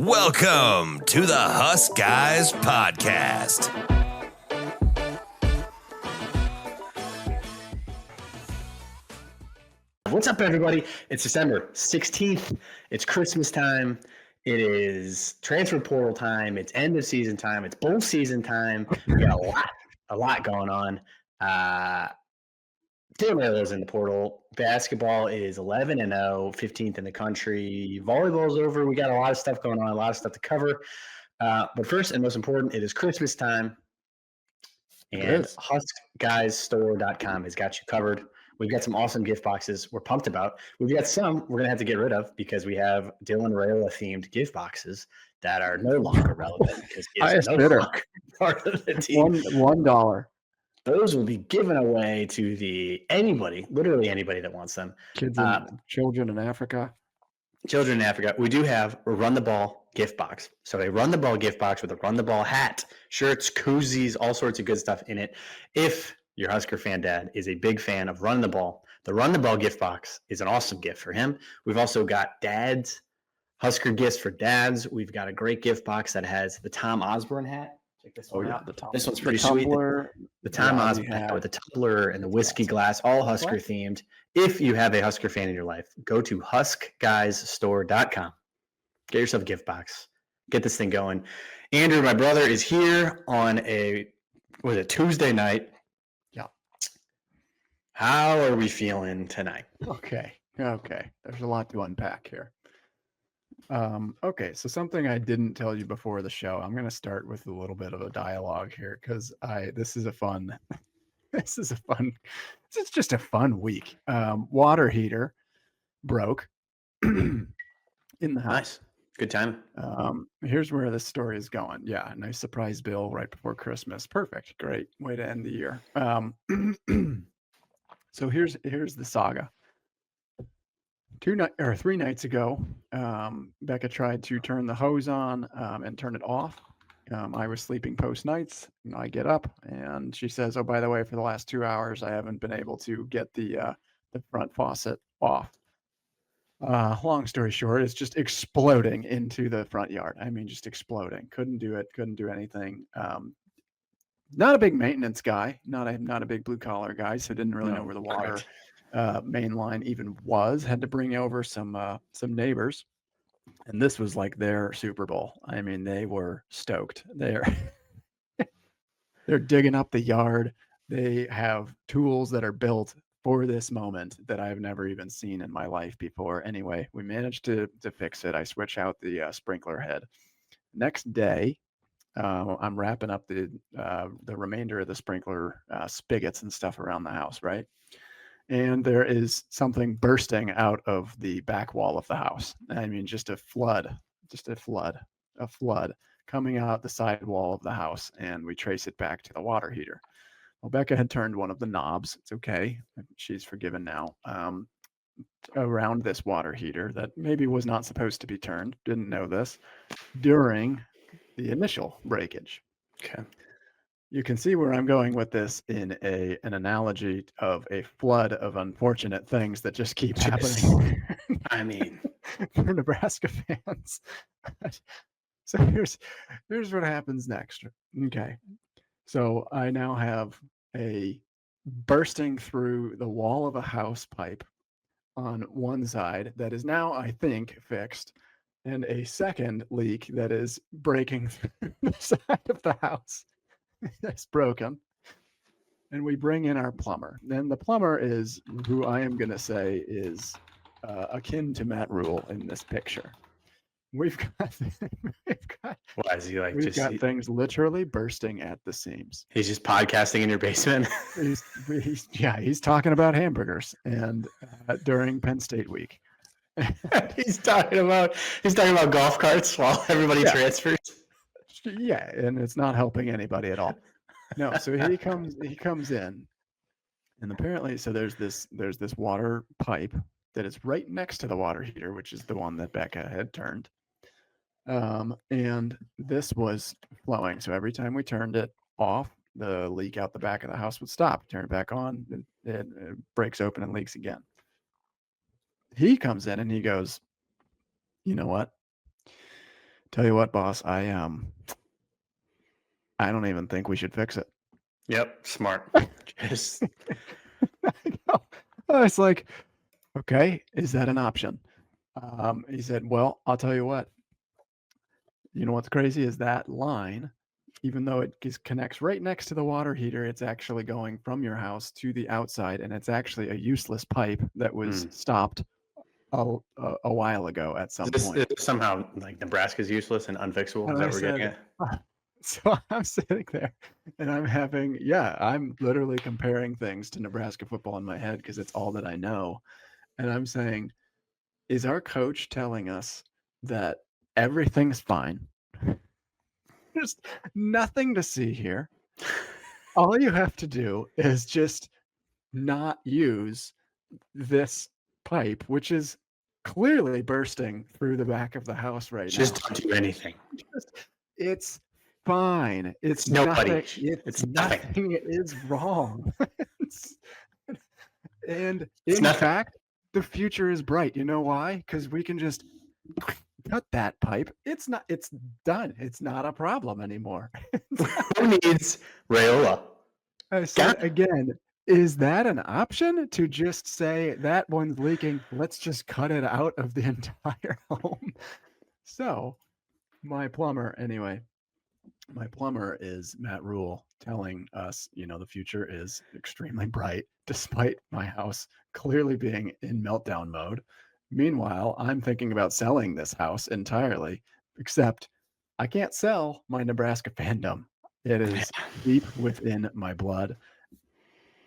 Welcome to the Husk Guys Podcast. What's up, everybody? It's December 16th. It's Christmas time. It is transfer portal time. It's end of season time. It's bowl season time. We got a lot going on. Raiola's in the portal. Basketball is 11-0, 15th in the country. Volleyball's over. We got a lot of stuff going on, a lot of stuff to cover. But first and most important, it is Christmas time. And HuskGuysStore.com has got you covered. We've got some awesome gift boxes we're pumped about. We've got some we're going to have to get rid of because we have Dylan Raiola themed gift boxes that are no longer relevant because he is no longer part of the team. $1. Those will be given away to literally anybody that wants them. Children in Africa. Children in Africa. We do have a Run the Ball gift box. So a Run the Ball gift box with a Run the Ball hat, shirts, koozies, all sorts of good stuff in it. If your Husker fan dad is a big fan of Run the Ball, the Run the Ball gift box is an awesome gift for him. We've also got dads, Husker gifts for dads. We've got a great gift box that has the Tom Osborne hat. Check this one out. This one's pretty sweet. The Tom Osborne hat with the tumbler and the whiskey glass, all Husker themed. If you have a Husker fan in your life, go to HuskGuysStore.com. Get yourself a gift box. Get this thing going. Andrew, my brother, is here on Tuesday night. Yeah. How are we feeling tonight? Okay. There's a lot to unpack here. Okay, so something I didn't tell you before the show. I'm going to start with a little bit of a dialogue here because this is just a fun week. Water heater broke in the house. Nice. Good time. Here's where this story is going. Yeah, nice surprise bill right before Christmas. Perfect. Great way to end the year. So here's the saga. 3 nights ago, Becca tried to turn the hose on and turn it off. I was sleeping post nights. I get up and she says, "Oh, by the way, for the last 2 hours, I haven't been able to get the front faucet off." Long story short, it's just exploding into the front yard. I mean, just exploding. Couldn't do it. Couldn't do anything. Not a big maintenance guy. Not a big blue collar guy. So didn't really know where the water main line even was. Had to bring over some neighbors, and this was like their Super Bowl. I mean, they were stoked. They're digging up the yard. They have tools that are built for this moment that I've never even seen in my life before. Anyway, we managed to fix it. I switch out the sprinkler head. Next day, I'm wrapping up the remainder of the sprinkler spigots and stuff around the house, right? And there is something bursting out of the back wall of the house. I mean, just a flood coming out the side wall of the house, and we trace it back to the water heater. Well, Becca had turned one of the knobs. It's okay. She's forgiven now. Around this water heater that maybe was not supposed to be turned. Didn't know this during the initial breakage. Okay. You can see where I'm going with this in an analogy of a flood of unfortunate things that just keep happening. I mean, for Nebraska fans. So here's what happens next. Okay. So I now have a bursting through the wall of a house pipe on one side that is now, I think, fixed, and a second leak that is breaking through the side of the house. That's broken. And we bring in our plumber. Then the plumber is who I am going to say is akin to Matt Rule in this picture. We've got why is he like? We've got things literally bursting at the seams. He's just podcasting in your basement. he's talking about hamburgers and during Penn State week. he's talking about golf carts while everybody transfers. Yeah, and it's not helping anybody at all. No, so he comes in, and apparently, so there's this water pipe that is right next to the water heater, which is the one that Becca had turned. And this was flowing. So every time we turned it off, the leak out the back of the house would stop. Turn it back on, it breaks open and leaks again. He comes in and he goes, "You know what? Tell you what, boss, I don't even think we should fix it. Yep, smart. Just I know. It's like, okay, is that an option? He said, well, I'll tell you what. You know what's crazy is that line, even though it connects right next to the water heater, it's actually going from your house to the outside, and it's actually a useless pipe that was stopped a while ago at some is point. this somehow like Nebraska's useless and unfixable? And Is that I what we're getting said, at? so I'm sitting there and I'm literally comparing things to Nebraska football in my head because it's all that I know. And I'm saying, is our coach telling us that everything's fine? There's nothing to see here. All you have to do is just not use this pipe, which is clearly bursting through the back of the house right Just now. don't do anything. It's fine. It's nobody. nothing. It's nothing. Nothing is wrong. And It's in nothing. fact, the future is bright. You know why? Because we can just cut that pipe. It's done. It's not a problem anymore. Who needs Raiola? I said again, is that an option to just say that one's leaking? Let's just cut it out of the entire home. So my plumber is Matt Rule telling us, the future is extremely bright, despite my house clearly being in meltdown mode. Meanwhile, I'm thinking about selling this house entirely, except I can't sell my Nebraska fandom. It is deep within my blood.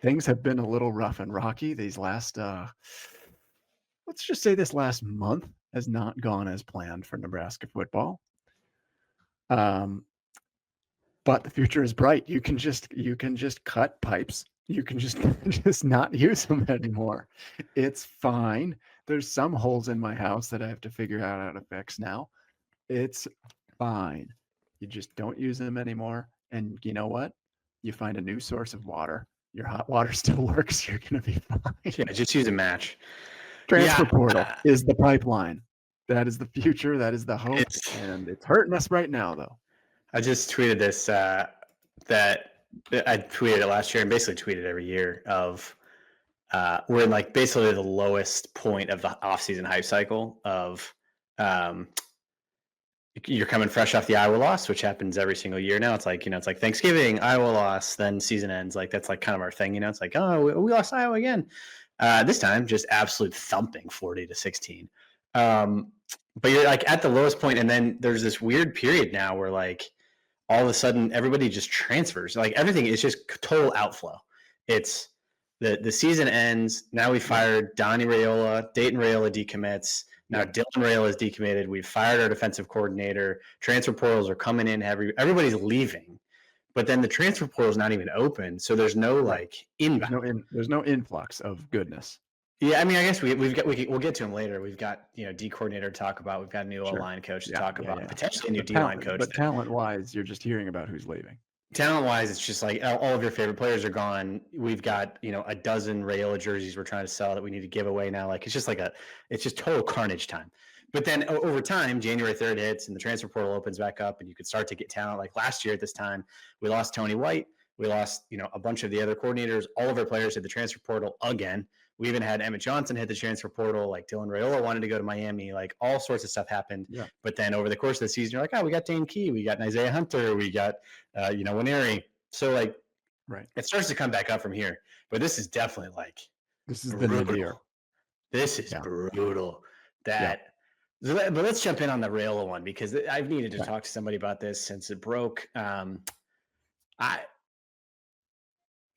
Things have been a little rough and rocky these last, let's just say this last month has not gone as planned for Nebraska football. But the future is bright. You can just cut pipes. You can just not use them anymore. It's fine. There's some holes in my house that I have to figure out how to fix now. It's fine. You just don't use them anymore. And you know what? You find a new source of water. Your hot water still works. You're going to be fine. Yeah, just use a match. Transfer portal is the pipeline. That is the future. That is the hope. And it's hurting us right now, though. I just tweeted this that I tweeted it last year and basically tweeted every year of we're in like basically the lowest point of the offseason hype cycle of you're coming fresh off the Iowa loss, which happens every single year now. It's like, it's like Thanksgiving, Iowa loss, then season ends. Like that's like kind of our thing, It's like, oh, we lost Iowa again. This time, just absolute thumping, 40-16. But you're like at the lowest point, and then there's this weird period now where like all of a sudden everybody just transfers. Like everything is just total outflow. It's the season ends. Now we fired Donnie Raiola, Dayton Raiola decommits. Now Dylan Raiola is decommitted. We've fired our defensive coordinator. Transfer portals are coming in. Everybody's leaving. But then the transfer portal is not even open, so there's no like inbound. There's no influx of goodness. Yeah, I mean, I guess we'll get to him later. We've got D coordinator to talk about. We've got a new O-line coach to talk about. Potentially a new D-line coach. But talent-wise, you're just hearing about who's leaving. Talent-wise, it's just like all of your favorite players are gone. We've got a dozen Raiola jerseys we're trying to sell that we need to give away now. Like it's just total carnage time. But then over time, January 3rd hits and the transfer portal opens back up, and you could start to get talent. Like last year at this time, we lost Tony White. We lost a bunch of the other coordinators. All of our players hit the transfer portal again. We even had Emmett Johnson hit the transfer portal. Like Dylan Raiola wanted to go to Miami. Like all sorts of stuff happened. Yeah. But then over the course of the season, you're like, oh, we got Dane Key, we got Isaiah Hunter, we got Winery. So like, right, it starts to come back up from here. But this is definitely like this is the nadir. This is brutal. But let's jump in on the Raiola one because I've needed to talk to somebody about this since it broke.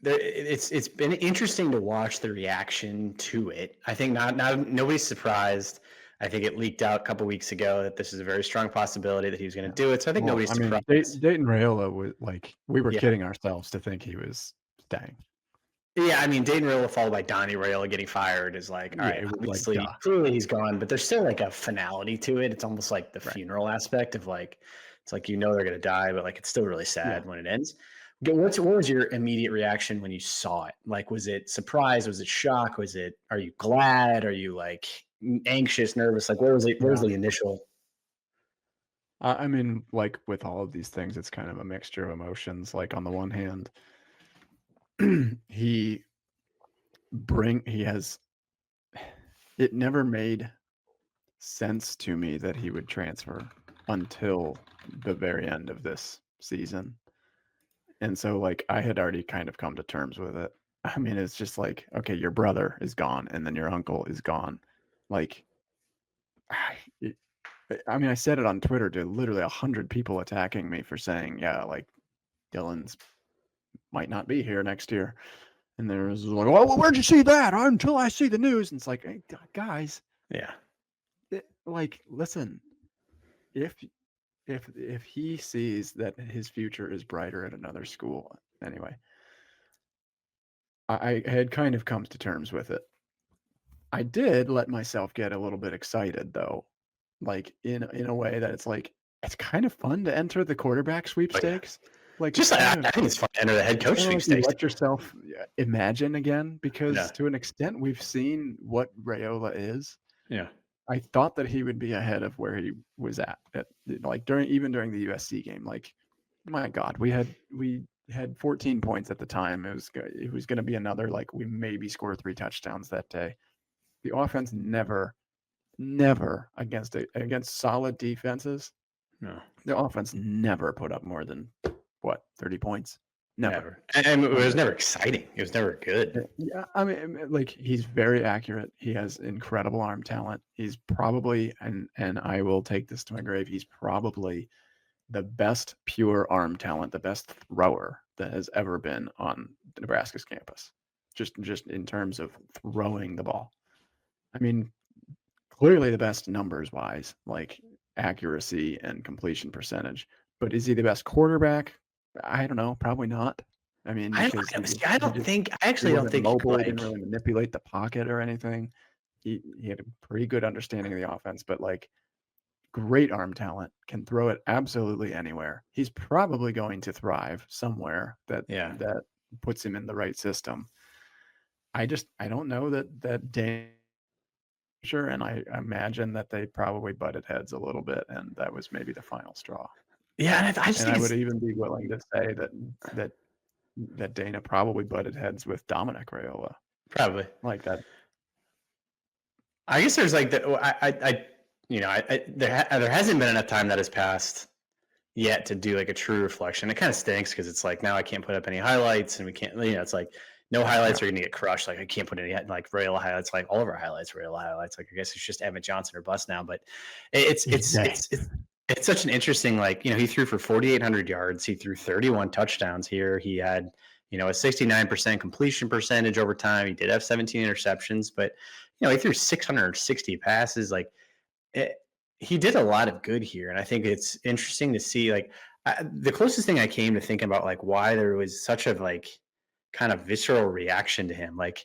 It's been interesting to watch the reaction to it. I think nobody's surprised. I think it leaked out a couple weeks ago that this is a very strong possibility that he was going to do it. So I think nobody's surprised. Dayton Raiola was like, we were kidding ourselves to think he was staying. Yeah, I mean, Dayton Raiola followed by Donnie Raiola getting fired is like, all right, obviously, clearly he's gone, but there's still like a finality to it. It's almost like the funeral aspect of like, it's like, they're going to die, but like, it's still really sad when it ends. What was your immediate reaction when you saw it? Like, was it surprise? Was it shock? Are you glad? Are you like anxious, nervous? Like, where was it? Where was the initial? I mean, like with all of these things, it's kind of a mixture of emotions. Like on the one hand, he he has it never made sense to me that he would transfer until the very end of this season. And so like I had already kind of come to terms with it. I mean, it's just like, okay, your brother is gone and then your uncle is gone. Like it, I mean, I said it on Twitter to literally 100 people attacking me for saying, yeah, like Dylan's might not be here next year. And there's like, well, where'd you see that? Until I see the news. And it's like, hey, guys, Yeah. like, listen, if he sees that his future is brighter at another school, anyway, I had kind of come to terms with it. I did let myself get a little bit excited though, like in a way that it's kind of fun to enter the quarterback Oh, yeah. sweepstakes. Like Just it's like, kind I of think it's fun to enter the head coach kind of like you sweepstakes. let yourself imagine again, because Yeah. to an extent we've seen what Raiola is. Yeah. I thought that he would be ahead of where he was at like during the USC game. Like, my God, we had 14 points at the time. It was going to be another, like, we maybe score 3 touchdowns that day. The offense never against solid defenses. No. The offense never put up more than 30 points. Never. And it was never exciting. It was never good. Yeah, I mean, like, he's very accurate. He has incredible arm talent. He's probably, and I will take this to my grave, he's probably the best pure arm talent, the best thrower that has ever been on Nebraska's campus. Just in terms of throwing the ball. I mean, clearly the best numbers wise, like accuracy and completion percentage. But is he the best quarterback? I don't know. Probably not. I mean, because I he actually don't wasn't think he mobile. could, He didn't really manipulate the pocket or anything. He had a pretty good understanding of the offense, but like, great arm talent, can throw it absolutely anywhere. He's probably going to thrive somewhere that puts him in the right system. I don't know that Dane, and I imagine that they probably butted heads a little bit, and that was maybe the final straw. Yeah, and I just think I would even be willing to say that Dana probably butted heads with Dominic Raiola. probably Like that. I guess there's like there hasn't been enough time that has passed yet to do like a true reflection. It kind of stinks because it's like now I can't put up any highlights, and we can't. It's like no highlights are going to get crushed. Like I can't put any like Raiola highlights. Like all of our highlights, Raiola highlights. Like I guess it's just Emmett Johnson or bust now. But it's such an interesting, like, he threw for 4,800 yards. He threw 31 touchdowns here. He had a 69% completion percentage over time. He did have 17 interceptions, but he threw 660 passes. Like he did a lot of good here, and I think it's interesting to see. Like the closest thing I came to thinking about like why there was such a like kind of visceral reaction to him. Like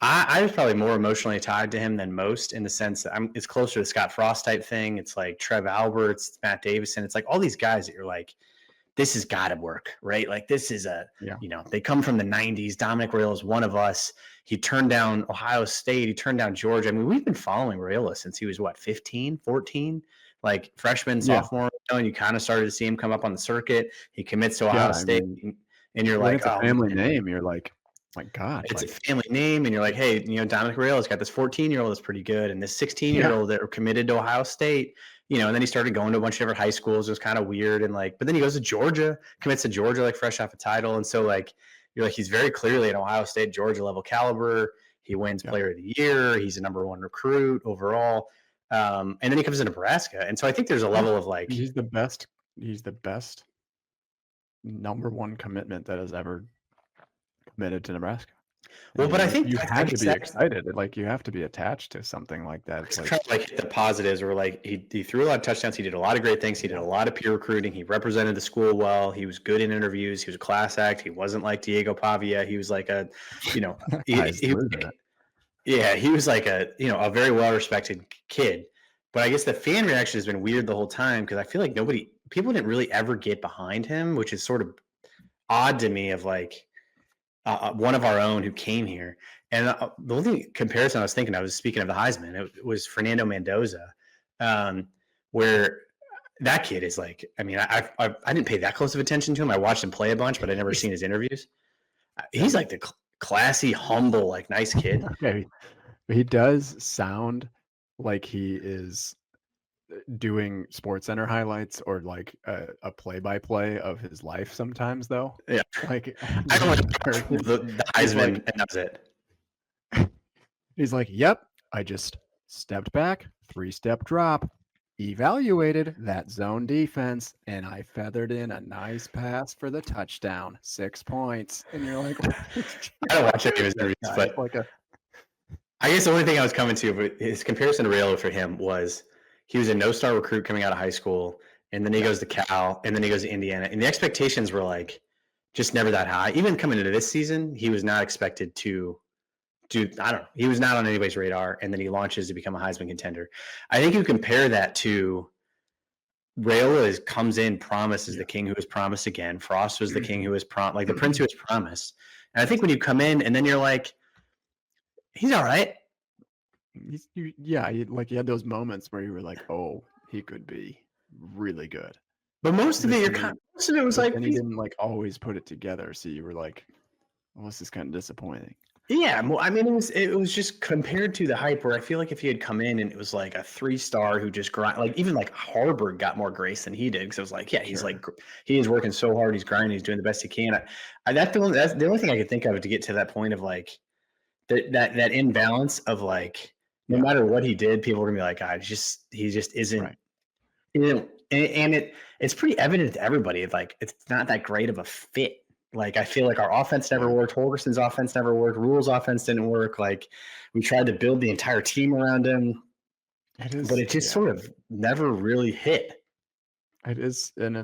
I was probably more emotionally tied to him than most, in the sense that it's closer to the Scott Frost type thing. It's like Trev Alberts, Matt Davison. It's like all these guys that you're like, this has got to work, right? Like this is they come from the 90s. Dominic Raiola is one of us. He turned down Ohio State. He turned down Georgia. I mean, we've been following Raiola since he was 15, 14, like freshman, sophomore, and you kind of started to see him come up on the circuit. He commits to Ohio State, and you're like, it's a family name. You're like, my God, it's a family name, and you're like, hey, Dominic Raiola has got this 14-year-old that's pretty good, and this 16-year-old that were committed to Ohio State, and then he started going to a bunch of different high schools. It was kind of weird, and like, but then he goes to Georgia, commits to Georgia, like fresh off a title, and so like, you're like, he's very clearly an Ohio State, Georgia level caliber. He wins Player of the Year. He's a number 1 recruit overall, and then he comes to Nebraska, and so I think there's a level of like, he's the best. He's the best number 1 commitment that has ever committed to Nebraska. Well, but I think you had to be excited. Like you have to be attached to something like that. It's trying to like hit the positives, or like he threw a lot of touchdowns. He did a lot of great things. He did a lot of peer recruiting. He represented the school well. He was good in interviews. He was a class act. He wasn't like Diego Pavia. He was like a, he was like a very well respected kid. But I guess the fan reaction has been weird the whole time, because I feel like people didn't really ever get behind him, which is sort of odd to me. Of like, one of our own who came here. And the only comparison I was thinking, I was speaking of the Heisman, it was Fernando Mendoza, where that kid is like, I mean, I didn't pay that close of attention to him. I watched him play a bunch, but I never seen his interviews. He's like the classy, humble, like nice kid. Okay, he does sound like he is doing Sports Center highlights or like a play-by-play of his life sometimes, though. Yeah. Like I don't like the Heisman, like, and that's it. he's like, yep, I just stepped back, 3-step drop, evaluated that zone defense, and I feathered in a nice pass for the touchdown, 6 points. And you're like, I don't watch any of his interviews, but like I guess the only thing I was coming to, but his comparison to Raiola for him was he was a no-star recruit coming out of high school, and then he goes to Cal, and then he goes to Indiana, and the expectations were like just never that high. Even coming into this season, he was not expected to do. I don't know. He was not on anybody's radar, and then he launches to become a Heisman contender. I think you compare that to Raiola comes in, promised as the king who was promised again. Frost was the king who was like the prince who was promised. And I think when you come in and then you're like, he's all right. you had those moments where you were like, oh, he could be really good. But most of it, most of it was like, and he didn't like always put it together. So you were like, well, this is kind of disappointing. yeah. I mean, it was just compared to the hype where I feel like if he had come in and it was like a 3-star who just grind, like even like Harburg got more grace than he did. Because it was like, yeah, he's like, he is working so hard. He's grinding. He's doing the best he can. That's the only thing I could think of to get to that point of like that imbalance of like, no matter what he did, people were gonna be like, he just isn't. Right. And it's pretty evident to everybody. Like it's not that great of a fit. Like I feel like our offense never worked. Holgerson's offense never worked. Rule's offense didn't work. Like we tried to build the entire team around him, but it just sort of never really hit. It is, and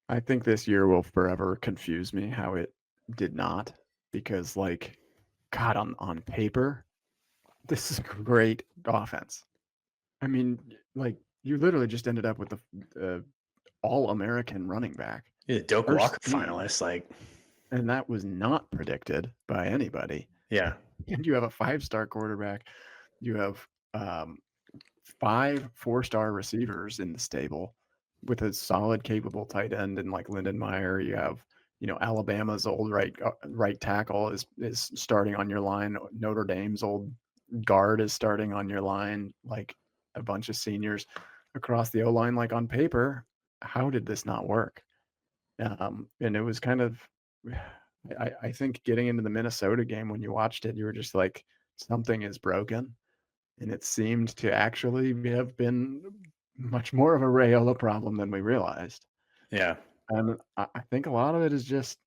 I think this year will forever confuse me how it did not, because like, God, on paper, this is great offense. I mean, like you literally just ended up with the All-American running back. Yeah, Doak Walker finalist, like, and that was not predicted by anybody. Yeah, and you have a 5-star quarterback. You have 5 4-star receivers in the stable with a solid, capable tight end, and like Lindenmeyer. You have, Alabama's old right tackle is starting on your line. Notre Dame's old guard is starting on your line. Like a bunch of seniors across the O-line. Like on paper, how did this not work? And it was kind of, I think getting into the Minnesota game, when you watched it, you were just like, something is broken. And it seemed to actually have been much more of a Raiola problem than we realized. Yeah. And I think a lot of it is just,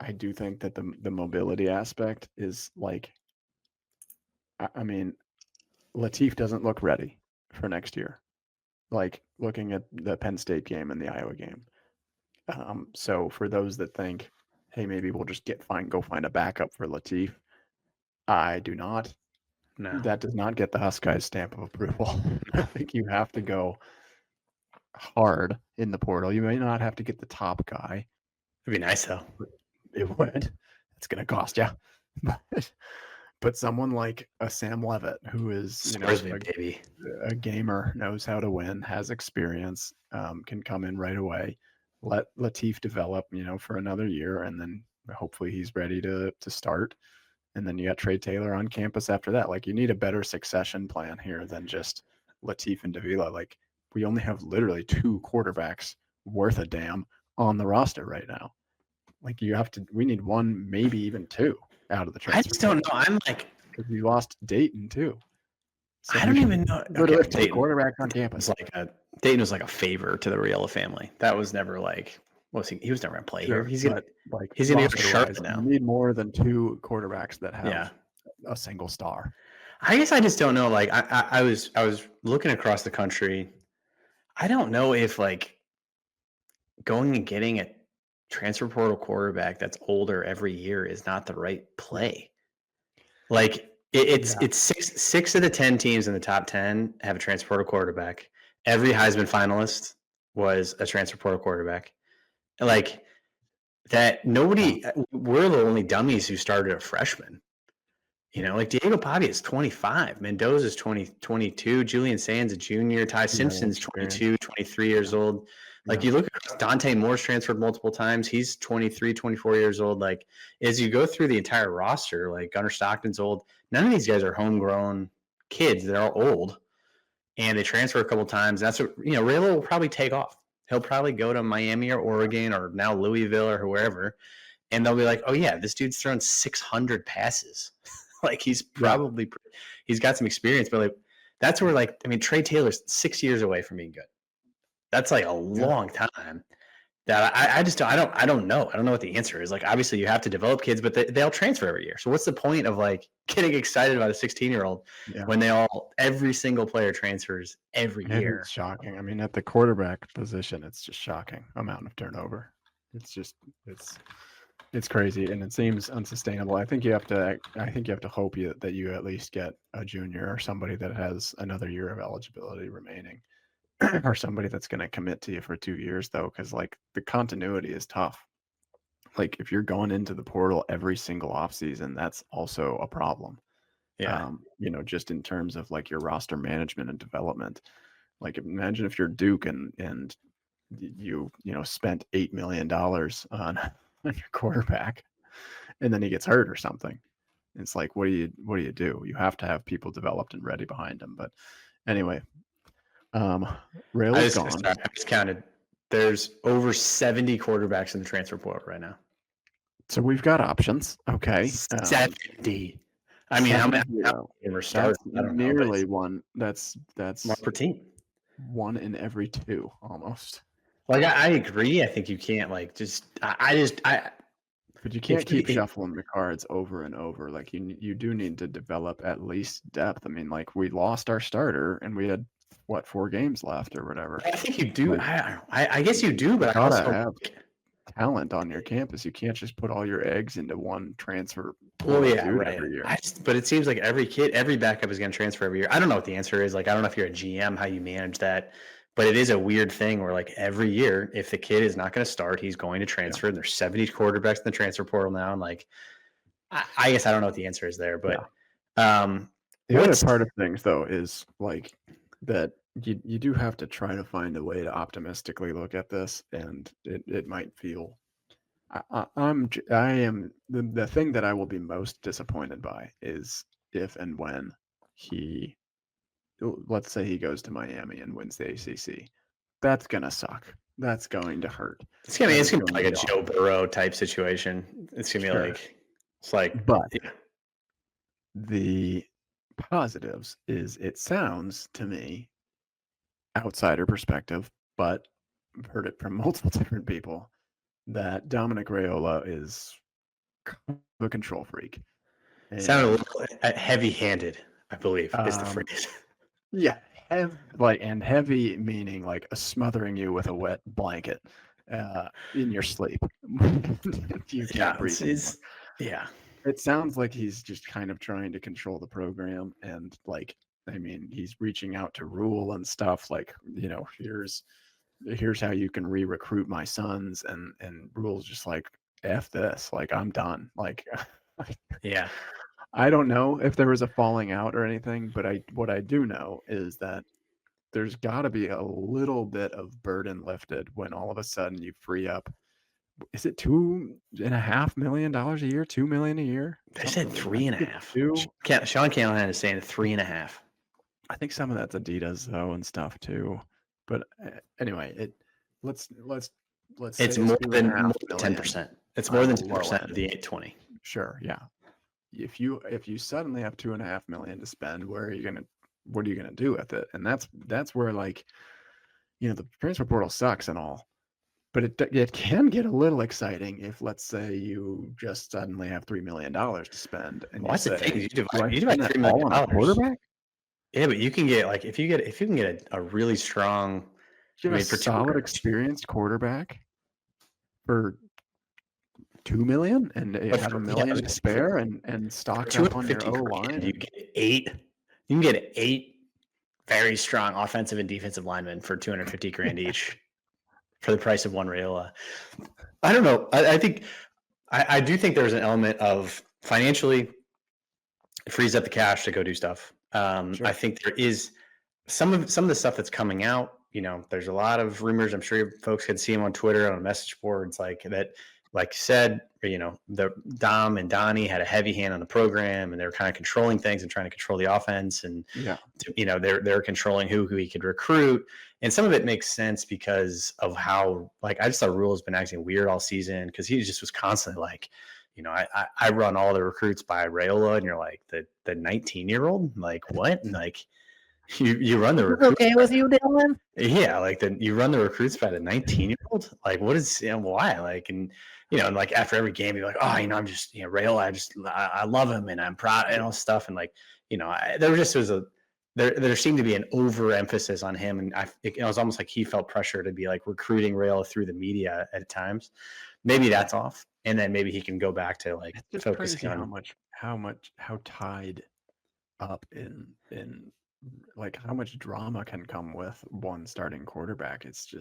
I do think that the mobility aspect is like, I mean, Latif doesn't look ready for next year. Like looking at the Penn State game and the Iowa game. So for those that think, hey, maybe we'll just go find a backup for Latif, I do not. No. That does not get the Huskers stamp of approval. I think you have to go hard in the portal. You may not have to get the top guy. It'd be nice though. It would. It's going to cost you. But someone like a Sam Levitt, who is a gamer, knows how to win, has experience, can come in right away, let Latif develop, for another year, and then hopefully he's ready to start. And then you got Trey Taylor on campus after that. Like you need a better succession plan here than just Latif and Davila. Like we only have literally 2 quarterbacks worth a damn on the roster right now. Like we need 1, maybe even 2 out of the transfer. I just don't know. I'm like, because we lost Dayton too. So I don't even know. Okay, quarterback on campus. Dayton was like a favor to the Raiola family. That was never like, he was never going to play here. He's going to go Charlotte now. You need more than 2 quarterbacks that have a single star. I guess I just don't know. Like I was looking across the country. I don't know if like going and getting a transfer portal quarterback that's older every year is not the right play. Like it's 6 of the 10 teams in the top 10 have a transfer portal quarterback. Every Heisman finalist was a transfer portal quarterback. Like that, we're the only dummies who started a freshman. Like Diego Pavia is 25. Mendoza's 22. Julian Sands, a junior. Ty Simpson's 22, 23 years old. Like you look at Dante Moore's transferred multiple times. He's 23, 24 years old. Like as you go through the entire roster, like Gunnar Stockton's old. None of these guys are homegrown kids. They're all old. And they transfer a couple times. That's what, Raiola will probably take off. He'll probably go to Miami or Oregon or now Louisville or whoever. And they'll be like, oh, yeah, this dude's thrown 600 passes. Like he's probably he's got some experience, but like that's where Trey Taylor's 6 years away from being good. That's like a long time. That I don't know. I don't know what the answer is. Like obviously you have to develop kids, but they'll transfer every year. So what's the point of like getting excited about a 16-year-old when every single player transfers every year? It's shocking. I mean, at the quarterback position, it's just shocking amount of turnover. It's crazy, and it seems unsustainable. I think you have to hope that you at least get a junior or somebody that has another year of eligibility remaining, or somebody that's going to commit to you for 2 years, though, because like the continuity is tough. Like if you're going into the portal every single offseason, that's also a problem. Yeah. Just in terms of like your roster management and development. Like imagine if you're Duke and you spent $8 million on your quarterback and then he gets hurt or something. It's like, what do you do? You have to have people developed and ready behind him. But anyway, Raiola's gone. I just counted. There's over 70 quarterbacks in the transfer portal right now. So we've got options. Okay. 70. I mean, how many are starting? I don't know. Nearly one. That's one per team. One in every two almost. Like I agree. I think you can't but you can't keep shuffling the cards over and over. Like you do need to develop at least depth. I mean, like we lost our starter and we had 4 games left or whatever. I think you do. I guess you do, but I also have talent on your campus. You can't just put all your eggs into one transfer. Well, yeah, right. Every year. But it seems like every backup is going to transfer every year. I don't know what the answer is. Like, I don't know if you're a GM, how you manage that. But it is a weird thing where, like, every year, if the kid is not going to start, he's going to transfer. And there's 70 quarterbacks in the transfer portal now. And, like, I guess I don't know what the answer is there. But the other part of things, though, is, like, that you do have to try to find a way to optimistically look at this. And it might feel I am the thing that I will be most disappointed by is if and when let's say he goes to Miami and wins the ACC. That's gonna suck. That's going to hurt. It's gonna be like a Joe Burrow type situation. It's gonna be but the positives is it sounds to me, outsider perspective, but I've heard it from multiple different people, that Dominic Raiola is a control freak. Sounded a little heavy-handed, I believe, is the phrase. Yeah, heavy meaning like a smothering you with a wet blanket in your sleep. You can't breathe. Yeah. It sounds like he's just kind of trying to control the program, and he's reaching out to Rule and stuff like, here's how you can re-recruit my sons, and Rule's just like, F this, like I'm done. Like yeah. I don't know if there was a falling out or anything, but what I do know is that there's got to be a little bit of burden lifted when all of a sudden you free up. Is it $2.5 million a year? $2 million a year? They said 3.5. Sean Callahan is saying 3.5. I think some of that's Adidas though and stuff too. But anyway, let's. It's more than 10%. It's more than 10% of the 820. Sure, yeah. If you suddenly have $2.5 million to spend, what are you gonna do with it? And that's where, like, the transfer portal sucks and all, but it can get a little exciting if, let's say, you just suddenly have $3 million to spend. And that's the thing. You divide $3 million on a quarterback. Yeah, but you can get if you can get a really strong, solid, experienced quarterback for $2 million and have $1 million to spare and stock up on your O line. You can get 8 very strong offensive and defensive linemen for $250,000 each for the price of one Raiola. I don't know. I do think there's an element of financially It frees up the cash to go do stuff. Sure. I think there is some of the stuff that's coming out. There's a lot of rumors. I'm sure folks can see them on Twitter, on message boards, like that. Like you said, the Dom and Donnie had a heavy hand on the program, and they were kind of controlling things and trying to control the offense. And Yeah. they're controlling who he could recruit, and some of it makes sense because of how, like, I just thought Rule has been acting weird all season because he just was constantly like, I run all the recruits by Raiola, and you're like the 19-year-old, like what? And like you run the recruits. Okay with you, Dylan? Yeah, like you run the recruits by the 19-year-old. Like, what is why? Like, and like after every game, you're like, oh, I'm just Raiola. I love him, and I'm proud, and all stuff. And like, there seemed to be an overemphasis on him, and it was almost like he felt pressure to be like recruiting Raiola through the media at times. Maybe that's off, and then maybe he can go back to like It's just focusing crazy on how tied up in like how much drama can come with one starting quarterback. It's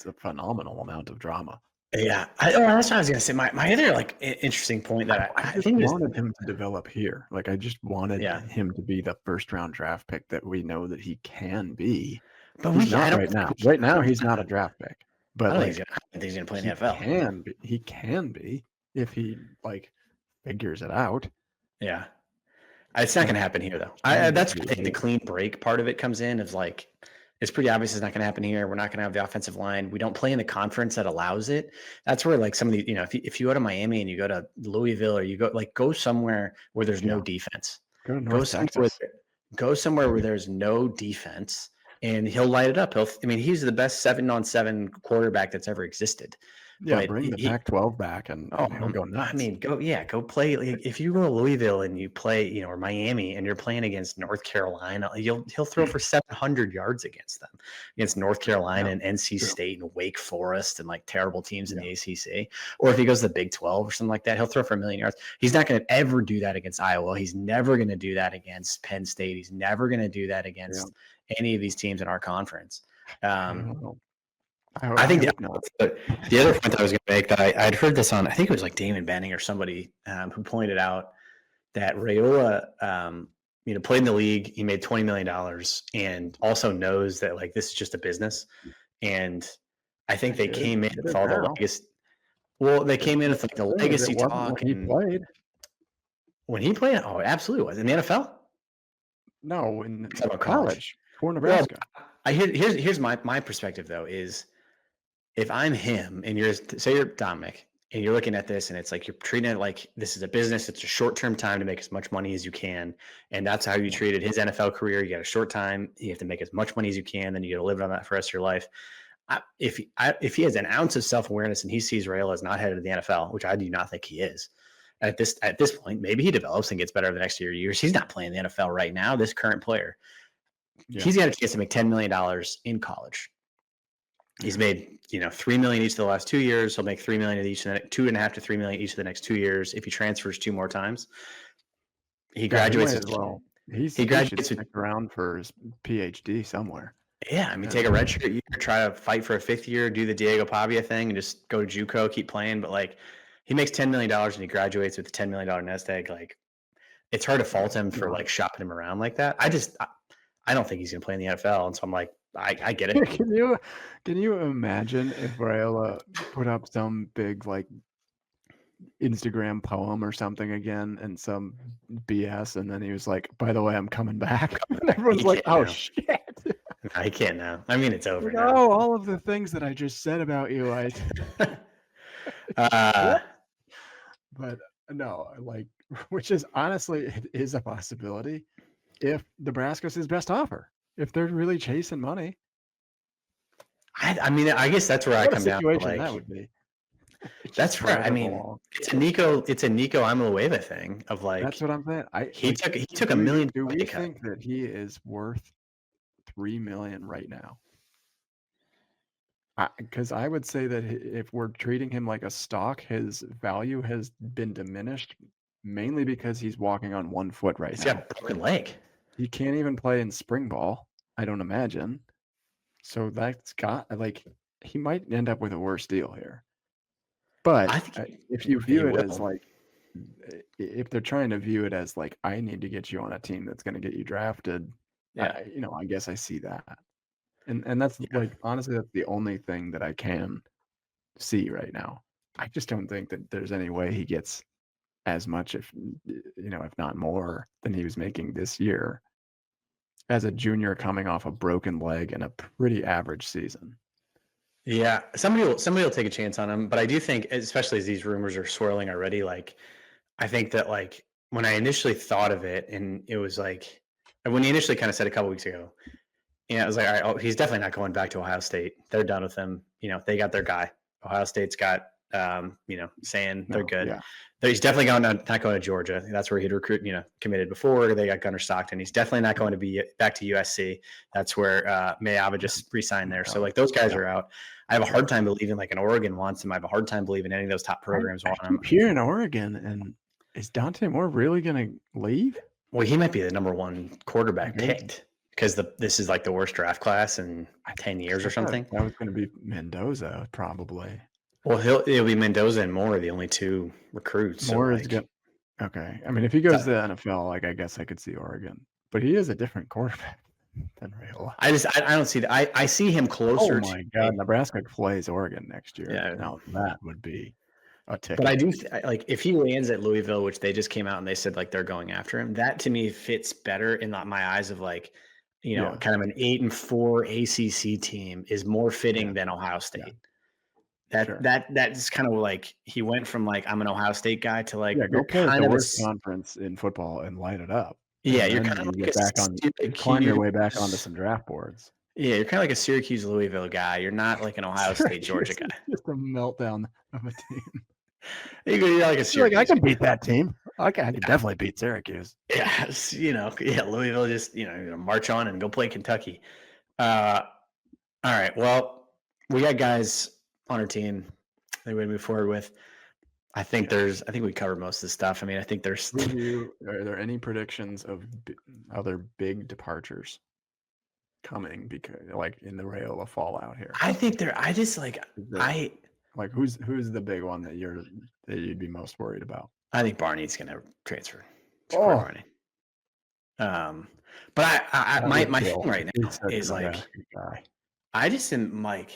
a phenomenal amount of drama. Yeah, that's what I was gonna say. My other like interesting point that I I just think is, wanted him to develop here. Like I just wanted yeah, him to be the first round draft pick that we know that he can be. but He's I not don't right now. think Right now he's not a draft pick. I But don't think like I don't think he's gonna play in he the NFL. can be, if he like figures it out. Yeah, it's not But gonna happen here though. can That's be where I think the clean break part of it comes in. Is like, it's pretty obvious it's not gonna happen here. We're not gonna have the offensive line. We don't play in the conference that allows it. That's where like some of the if you go to Miami and you go to Louisville, or you go somewhere where there's no Yeah. defense. Go to Go North somewhere. Texas. Go somewhere where there's no defense, and he'll light it up. He's the best 7-on-7 quarterback that's ever existed. Yeah, But bring the Pac-12 back and oh, he'll go nuts. I mean, go play. Like, if you go to Louisville and you play, or Miami, and you're playing against North Carolina, he'll throw for 700 yards against them, against North Carolina Yeah, and NC true. State and Wake Forest and like terrible teams in Yeah. the ACC. Or if he goes to the Big 12 or something like that, he'll throw for 1,000,000 yards. He's not going to ever do that against Iowa. He's never going to do that against Penn State. He's never going to do that against any of these teams in our conference. I don't know. I think hope not. the other point that I was going to make, that I'd heard this on, I think it was like Damon Benning or somebody who pointed out that Raiola, played in the league. He made $20 million and also knows that like this is just a business. And I think they came in with all the legacy. Well, they came in with like the legacy talk. When he played. When he played, oh, absolutely was in the NFL. No, in college for Nebraska. Well, here's my perspective though is, if I'm him and say you're Dominic and you're looking at this and it's like you're treating it like this is a business, it's a short-term time to make as much money as you can, and that's how you treated his NFL career. You got a short time, you have to make as much money as you can, then you got to live on that for the rest of your life. If he has an ounce of self-awareness and he sees Raiola as not headed to the NFL, which I do not think he is, at this point, maybe he develops and gets better the next years. He's not playing the NFL right now. This current player, he's got a chance to make $10 million in college. He's made, $3 million each of the last 2 years. He'll make $3 million each, $2.5 to $3 million each of the next 2 years. If he transfers 2 more times, he graduates as well. He graduates around for his PhD somewhere. Yeah, I mean, take a redshirt year, try to fight for a 5th year, do the Diego Pavia thing, and just go to JUCO, keep playing. But like, he makes $10 million and he graduates with a $10 million nest egg. Like, it's hard to fault him for like shopping him around like that. I don't think he's gonna play in the NFL, and so I'm like, I get it. Can you imagine if Raiola put up some big like Instagram poem or something again and some BS, and then he was like, "By the way, I'm coming back," and everyone's like, "Oh shit!" I can't now. I mean, it's over now. Oh, all of the things that I just said about you, but no, like, which is honestly, it is a possibility if Nebraska's his best offer. If they're really chasing money. I mean, I guess that's where I come down to, like, that would be. That's where, I mean, it's a Nico Iamaleava thing of like. That's what I'm saying. He took $1 million. Do we think that he is worth $3 million right now? Because I would say that if we're treating him like a stock, his value has been diminished mainly because he's walking on one foot right now. He's got a broken leg. He can't even play in spring ball, I don't imagine. So that's he might end up with a worse deal here. But if you view it as like if they're trying to view it as like, I need to get you on a team that's going to get you drafted, Yeah. I guess I see that. And that's Yeah. like, honestly, that's the only thing that I can see right now. I just don't think that there's any way he gets as much, if not more, than he was making this year as a junior coming off a broken leg and a pretty average season. Yeah, somebody will take a chance on him, but I do think, especially as these rumors are swirling already, like I think that like when I initially thought of it, and it was like when he initially kind of said a couple weeks ago, I was like, all right, he's definitely not going back to Ohio State. They're done with him. They got their guy. Ohio State's got, saying they're good. Yeah. He's definitely not going to Georgia. That's where he'd recruit, committed before. They got Gunnar Stockton. He's definitely not going to be back to USC. That's where Mayava just re-signed there. So like those guys are out. I have a hard time believing like an Oregon wants him. I have a hard time believing any of those top programs want him. I keep hearing Oregon, and is Dante Moore really going to leave? Well, he might be the number one quarterback picked because this is like the worst draft class in 10 years or something. That was going to be Mendoza, probably. Well, it'll be Mendoza and Moore, the only two recruits. Moore so is good. Okay. I mean, if he goes to the NFL, like I guess I could see Oregon, but he is a different quarterback than Raiola. I don't see that. I see him closer. Oh my God, Nebraska plays Oregon next year. Yeah. Now that would be a ticket. But I do like if he lands at Louisville, which they just came out and they said like they're going after him. That to me fits better in my eyes of like, kind of an 8-4 ACC team is more fitting than Ohio State. That's kind of like he went from like I'm an Ohio State guy to like go play the worst conference in football and light it up. Yeah, you're kind of like climb your way back onto some draft boards. Yeah, you're kind of like a Syracuse Louisville guy. You're not like an Ohio State Georgia guy. Just a meltdown of a team. You're like a Syracuse. Like I can beat that team. I can definitely beat Syracuse. Yeah, Louisville just march on and go play Kentucky. All right, well, we got guys on our team that we move forward with. I think we covered most of the stuff. I mean, I think there's. Are there any predictions of other big departures coming because, like, in the Raiola fallout here? I think I just like who's the big one that you'd be most worried about? I think Barney's going to transfer. Barney. But my thing right now is like I just am like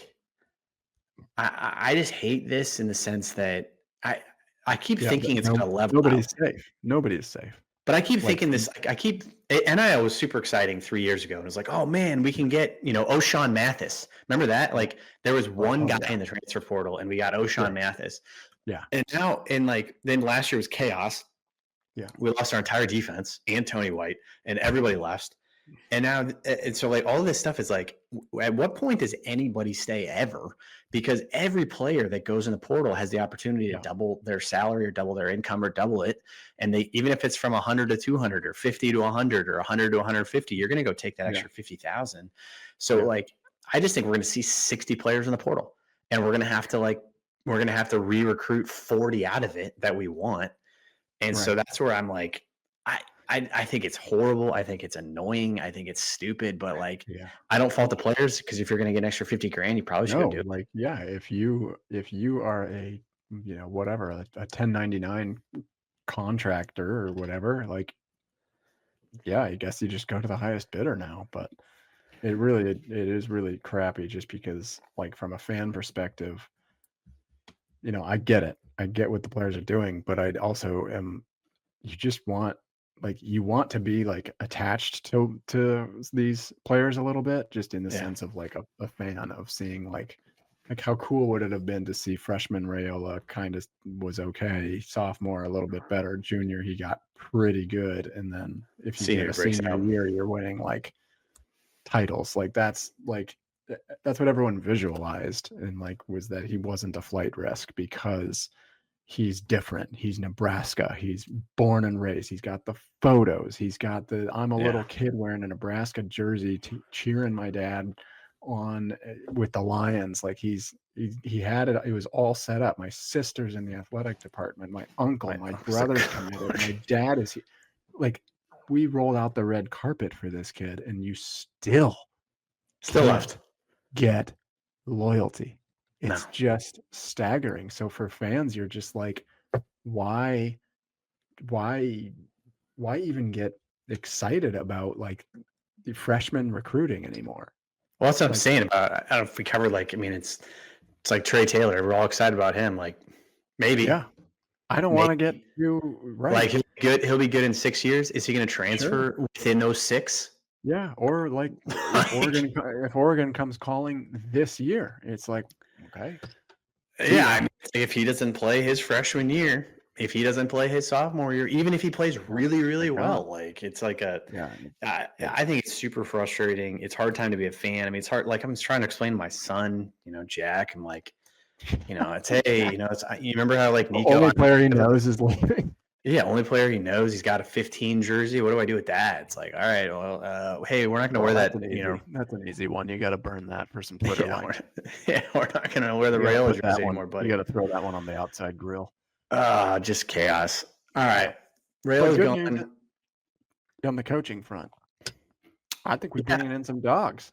I just hate this in the sense that I keep thinking it's going to level out. Nobody is safe. But I keep thinking this. NIL was super exciting 3 years ago. And it was like, oh man, we can get O'Shawn Mathis. Remember that? Like there was one guy in the transfer portal, and we got O'Shawn Mathis. Yeah. And now, then last year was chaos. Yeah. We lost our entire defense and Tony White, and everybody left. And now, and so like all of this stuff is like, at what point does anybody stay ever? Because every player that goes in the portal has the opportunity to double their salary or double their income or double it. And even if it's from 100 to 200 or 50 to 100 or 100 to 150, you're going to go take that extra 50,000. So like, I just think we're going to see 60 players in the portal, and we're going to have to re-recruit 40 out of it that we want. And so that's where I'm like, I think it's horrible. I think it's annoying. I think it's stupid, but I don't fault the players, because if you're going to get an extra 50 grand, you probably should do it. Like, if you are a, whatever, a 1099 contractor or whatever, like, I guess you just go to the highest bidder now. But it is really crappy, just because, like, from a fan perspective, I get it. I get what the players are doing, but I also you want to be like attached to these players a little bit, just in the sense of like a fan of seeing like how cool would it have been to see freshman Raiola kind of was okay, sophomore a little bit better, junior he got pretty good, and then if you get a senior year, you're winning like titles. Like that's what everyone visualized, and like was that he wasn't a flight risk because he's different. He's Nebraska. He's born and raised. He's got the photos. He's got I'm a little kid wearing a Nebraska jersey cheering my dad on with the Lions. Like he had it. It was all set up. My sister's in the athletic department. My uncle, my brother's committed. My dad is like, we rolled out the red carpet for this kid, and you still left get loyalty. It's just staggering. So for fans, you're just like, why why even get excited about like the freshman recruiting anymore? Well, that's what I'm Like, saying about. I don't know if we covered like. I mean, it's like Trey Taylor. We're all excited about him. Like maybe, yeah, I don't want to get maybe. you Like right. he'll be good. He'll be good in 6 years. Is he going to Sure. transfer within those 6? Yeah, or like Like, if Oregon comes calling this year, it's like, okay, see yeah, ya. I mean, if he doesn't play his freshman year, if he doesn't play his sophomore year, even if he plays Yeah, really, really they're gone. well, like it's like a. Yeah, I think it's super frustrating. It's hard time to be a fan. I mean, it's hard. Like I'm just trying to explain to my son, Jack. I'm like, it's hey, it's you remember how like Nico. only player he knows is leaving. Yeah, only player he knows. He's got a 15 jersey. What do I do with that? It's like, all right, well, hey, we're not going to Well, wear that's that. an easy. That's an easy one. You got to burn that for some Twitter Yeah, likes. we're not going to wear the You got to Raiola put that jersey one. anymore, You buddy. got to throw that one on the outside grill. Just chaos. All right, But Raiola's good news gone. on the coaching front. I think we're bringing in some dogs.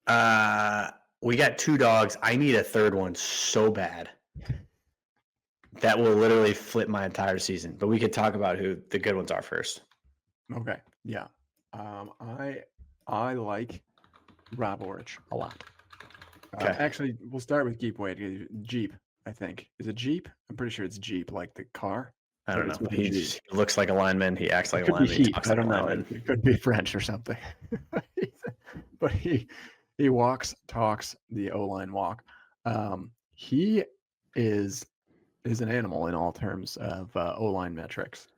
We got 2 dogs. I need a third one so bad. That will literally flip my entire season. But we could talk about who the good ones are first. Okay. Yeah. I like Rob Orich a lot. Okay. Actually, we'll start with Jeep. I think is it Jeep? I'm pretty sure it's Jeep, like the car. I don't It's know. with a He G. looks like a lineman. He acts like It a could be lineman. He Heat. talks I like a don't know. lineman. It could be French or something. But he walks, talks the O-line walk. He is an animal in all terms of O-line metrics.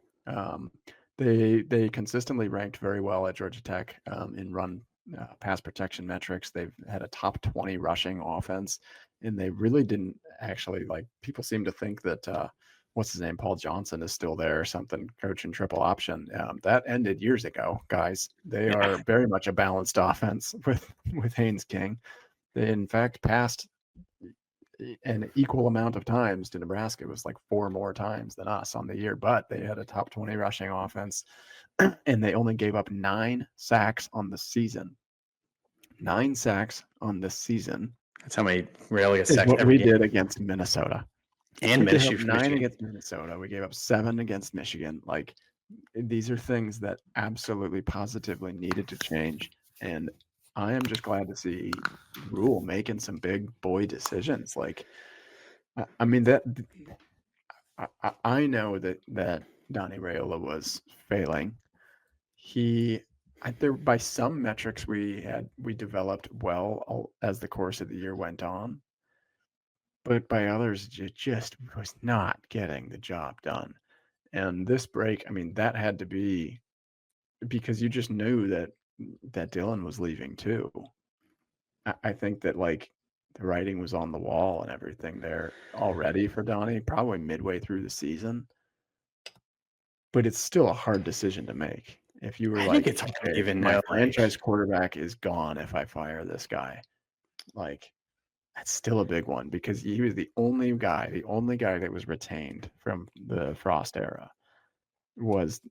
They consistently ranked very well at Georgia Tech in run pass protection metrics. They've had a top 20 rushing offense, and they really didn't actually like. People seem to think that what's his name, Paul Johnson, is still there or something, coaching triple option. That ended years ago, guys. They are very much a balanced offense with Haynes King. They in fact passed an equal amount of times to Nebraska. It was like 4 more times than us on the year, but they had a top 20 rushing offense and they only gave up 9 sacks on the season. 9 sacks on the season. That's how many Raiola gets Is sacked what every we game. did against Minnesota. And We gave up Michigan. 9 against Minnesota. We gave up 7 against Michigan. Like, these are things that absolutely positively needed to change. And I am just glad to see Rule making some big boy decisions. Like, I mean, that I know that Donnie Raiola was failing. There by some metrics we developed well as the course of the year went on, but by others it just was not getting the job done. And this break, I mean, that had to be because you just knew that Dylan was leaving too. I think that like the writing was on the wall and everything there already for Donnie, probably midway through the season. But it's still a hard decision to make. If you were I like, think it's hard to okay, even my know, franchise quarterback is gone if I fire this guy, like that's still a big one because he was the only guy that was retained from the Frost era was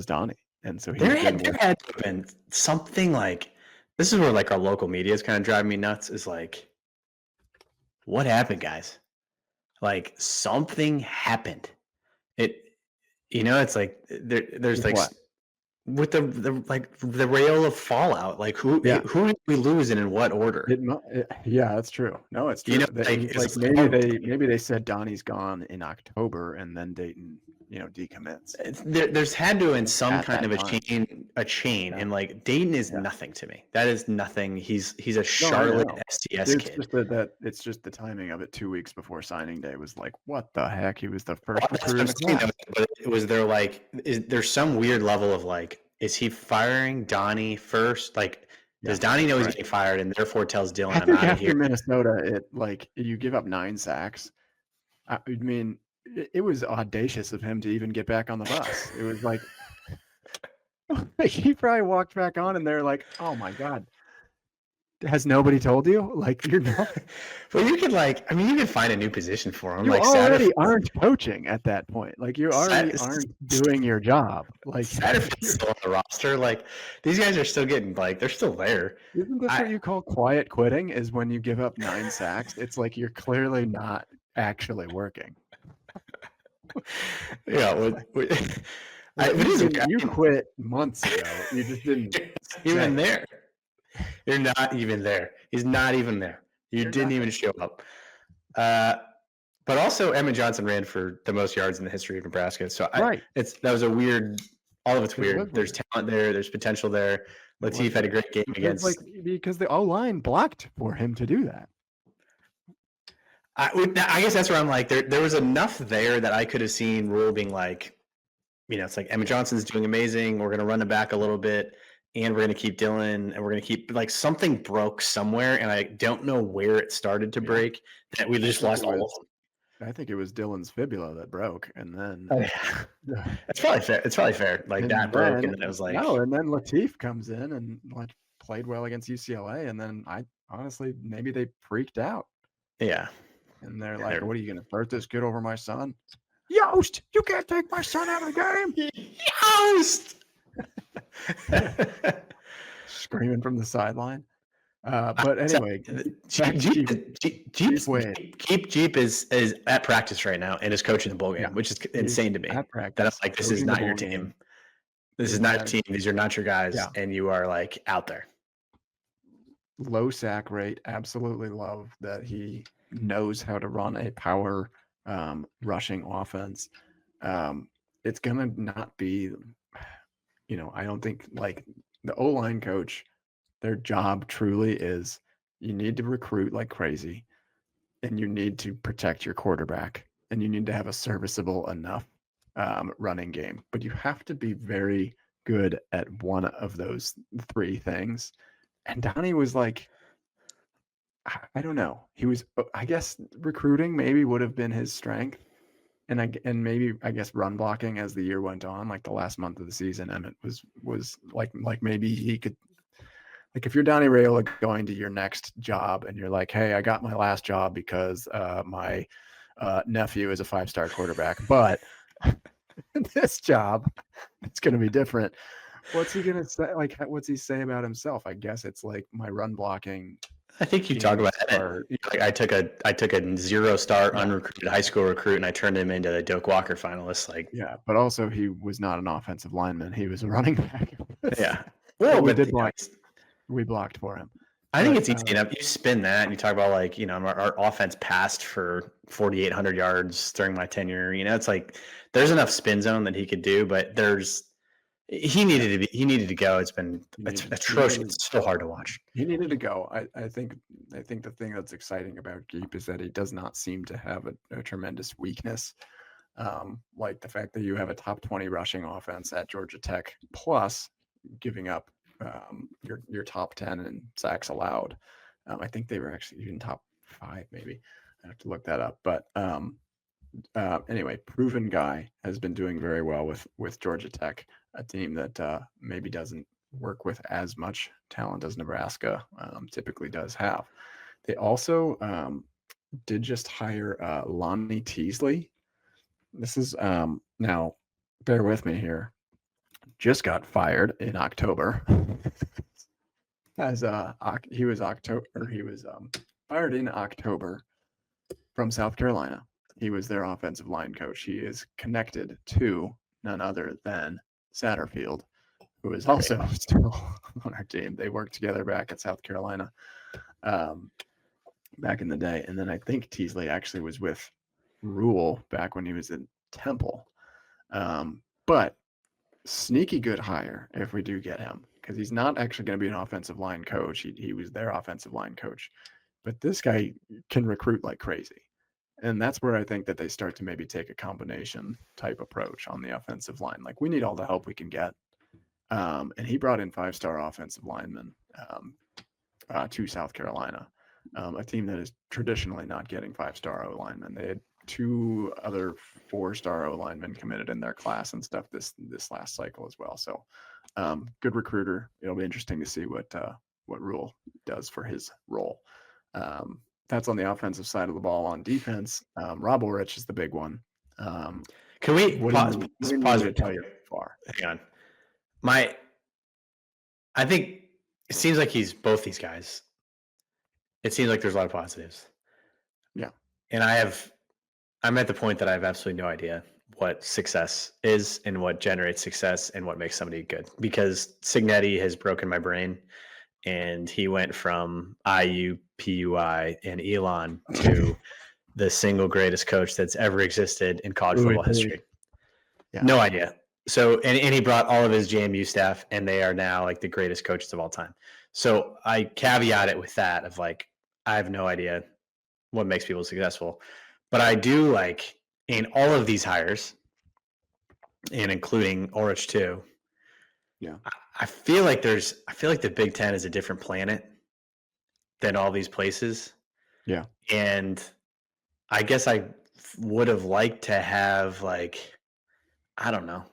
Donnie. And so there had to have been something like this is where like our local media is kind of driving me nuts. Is like, what happened, guys? Like something happened. It's like there's like what? with the like the Raiola fallout. Like who did we lose and in what order? Yeah, that's true. No, it's true. Maybe they said Donnie's gone in October and then Dayton, decommits. There's had to in some At kind of that time. a chain, Yeah. and like Dayton is Yeah. nothing to me. That is nothing. He's a No, I Charlotte know. STS It's kid. just it's just the timing of it 2 weeks before signing day was like, what the heck? He was the first recruit in the class. But it was there like is there's some weird level of like, is he firing Donnie first? Like, does Donnie know he's getting fired and therefore tells Dylan, I'm out of here? After Minnesota, you give up 9 sacks. I mean, it was audacious of him to even get back on the bus. It was like he probably walked back on and they're like, oh my God. Has nobody told you? Like, you're not. But you could you could find a new position for him. You Like already aren't coaching at that point. Like, you already aren't doing your job. Like, Satterfield's still on the roster. Like, these guys are still getting they're still there. Isn't this what you call quiet quitting? Is when you give up 9 sacks? It's like you're clearly not actually working. Yeah, You quit months ago. You just didn't. Even say it. there. You're not even there. He's not even there. You You're didn't not even show up. But also, Emmett Johnson ran for the most yards in the history of Nebraska. So right. that was a weird. All of it's It was weird. There's weird. talent there. There's potential there. Latif had a great game against. Because the O-line blocked for him to do that. I guess that's where I'm like, there was enough there that I could have seen Rule being like, it's like Emmett Johnson's doing amazing. We're going to run it back a little bit, and we're going to keep Dylan, and we're going to keep like something broke somewhere, and I don't know where it started to break. That we just lost all of them. I think it was Dylan's fibula that broke, and then it's probably fair. It's probably fair. Like that broke, and then it was like no. And then Latif comes in and played well against UCLA, and then I honestly maybe they freaked out. Yeah, and they're like, "What are you going to start this kid over my son?" Yost, you can't take my son out of the game. Yost, screaming from the sideline. But anyway, Jeep is at practice right now and is coaching the bowl game, which is insane to me. That I'm like, this is not your team. This is not your team. These are not your guys, and you are like out there. Low sack rate. Absolutely love that he knows how to run a power rushing offense. It's gonna not be, I don't think like the O-line coach. Their job truly is you need to recruit like crazy, and you need to protect your quarterback, and you need to have a serviceable enough running game. But you have to be very good at one of those three things. And Donnie was like, I don't know. He was, I guess, recruiting maybe would have been his strength. And maybe I guess run blocking as the year went on, like the last month of the season, Emmett was like maybe he could. Like if you're Donnie Raiola going to your next job and you're like, hey, I got my last job because my nephew is a 5-star quarterback, but this job, it's going to be different. What's he going to say? Like, what's he say about himself? I guess it's like my run blocking. I think you talk about it. Like I took a 0-star unrecruited high school recruit and I turned him into the Doak Walker finalist. Like, yeah, but also he was not an offensive lineman. He was a running back. Yeah. Well, we did block. We blocked for him. I think it's easy enough. You spin that and you talk about like, our offense passed for 4,800 yards during my tenure. It's like there's enough spin zone that he could do, but he needed to go. It's atrocious. It's so hard to watch. He needed to go. I think the thing that's exciting about Geep is that he does not seem to have a tremendous weakness. Like the fact that you have a top 20 rushing offense at Georgia Tech, plus giving up your top 10 in sacks allowed. I think they were actually even top 5, maybe. I have to look that up. But anyway, proven guy has been doing very well with Georgia Tech, a team that maybe doesn't work with as much talent as Nebraska typically does have. They also did just hire Lonnie Teasley. This is now, bear with me here. Just got fired in October. He was fired in October from South Carolina. He was their offensive line coach. He is connected to none other than Satterfield, who is also still on our team. They worked together back at South Carolina back in the day. And then I think Teasley actually was with Rule back when he was in Temple. But sneaky good hire if we do get him, because he's not actually going to be an offensive line coach. He was their offensive line coach. But this guy can recruit like crazy. And that's where I think that they start to maybe take a combination type approach on the offensive line. Like, we need all the help we can get. And he brought in 5-star offensive linemen to South Carolina, a team that is traditionally not getting 5-star O linemen. They had 2 other 4-star O linemen committed in their class and stuff this last cycle as well. So good recruiter. It'll be interesting to see what Rule does for his role. That's on the offensive side of the ball. On defense, Rob Ulrich is the big one. Can we pause to tell you far? Hang on. I think it seems like he's both these guys. It seems like there's a lot of positives. Yeah. And I'm at the point that I have absolutely no idea. what success is and what generates success and what makes somebody good. Because Signetti has broken my brain, and he went from IUPUI and Elon to the single greatest coach that's ever existed in college football history. Yeah. No idea. So, and he brought all of his JMU staff, and they are now like the greatest coaches of all time. So I caveat it with that of like, I have no idea what makes people successful, but I do like in all of these hires, and including Orich too. Yeah. I feel like the Big Ten is a different planet than all these places. Yeah. And I guess I would have liked to have like, I don't know,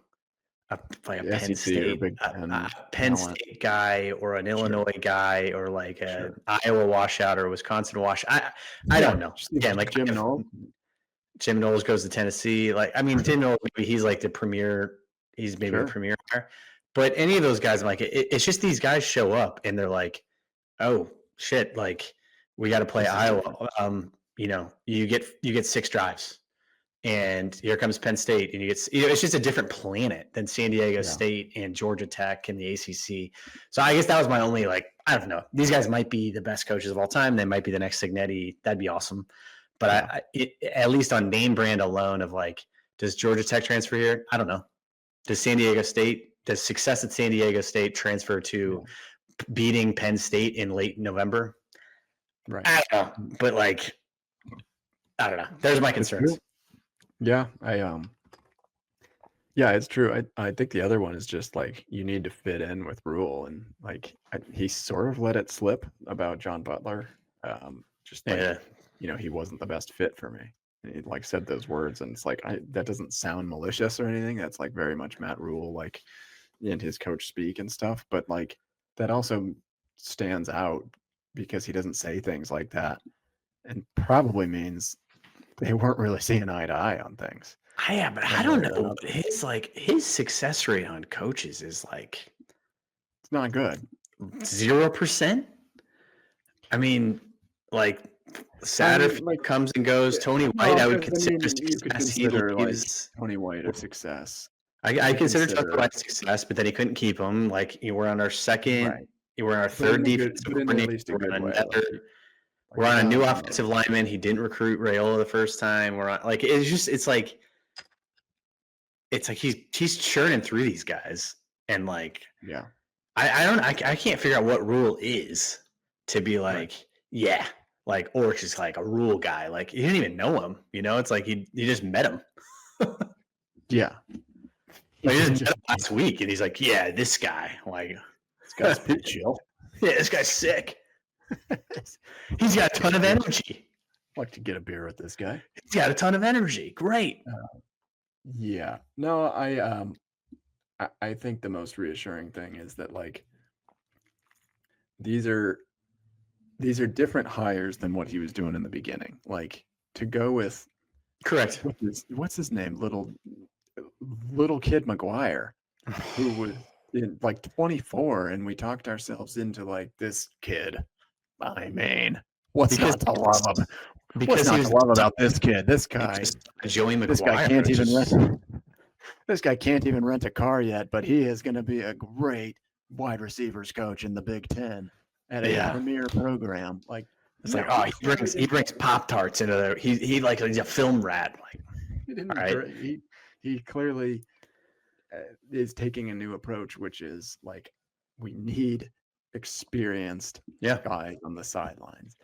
a The Penn SEC or State, Big a Ten Penn talent. State guy, or an Sure. Illinois guy, or like a Iowa washout or Wisconsin washout. I Yeah, don't know. Again, like Jim Knowles. Jim Knowles goes to Tennessee. Like, I mean, Jim Knowles, maybe he's like the premier. He's maybe the premier hire. But any of those guys, I'm like, it's just these guys show up and they're like, oh shit, like we got to play Iowa. You know, you get 6 drives, and here comes Penn State, and it's just a different planet than San Diego State and Georgia Tech and the ACC. So I guess that was my only like, I don't know. These guys might be the best coaches of all time. They might be the next Signetti. That'd be awesome. But at least on name brand alone of like, does Georgia Tech transfer here? I don't know. Does success at San Diego State transfer to beating Penn State in late November? Right. I don't know. But like, I don't know. There's my concerns. Yeah, yeah, it's true. I think the other one is just like you need to fit in with Rule, and like he sort of let it slip about John Butler. Just like he wasn't the best fit for me. And he like said those words, and it's like that doesn't sound malicious or anything. That's like very much Matt Rule, like in his coach speak and stuff. But like that also stands out because he doesn't say things like that, and probably means they weren't really seeing eye to eye on things. Yeah, but I don't know. His success rate on coaches is like, it's not good. 0%. I mean, like Satterfield comes and goes. Tony White, I would consider success. Tony White a success. I consider Tony White a success, but then he couldn't keep him. Like we're on our second, we're on our third defensive coordinator. We're on a new offensive lineman. He didn't recruit Raiola the first time. We're on like it's like he's churning through these guys, and like I can't figure out what Rule is to be like like Orich is like a Rule guy. Like you didn't even know him, it's like you just met him. Yeah. Like, he just met him last week, and he's like, yeah, this guy, like this guy's pretty chill. Yeah, this guy's sick. He's got a ton of energy. I'd like to get a beer with this guy. He's got a ton of energy. Great. Yeah. No, I think the most reassuring thing is that like these are different hires than what he was doing in the beginning. Like to go with correct. What's his name? Little kid McGuire, who was in like 24, and we talked ourselves into like this kid. I mean, what's not to love about this kid? This guy, Joey McGuire. This guy can't even rent a car yet, but he is going to be a great wide receivers coach in the Big Ten at a premier program. Like it's he brings Pop-Tarts into there. He's a film rat. Like he clearly is taking a new approach, which is like we need experienced guys on the sidelines.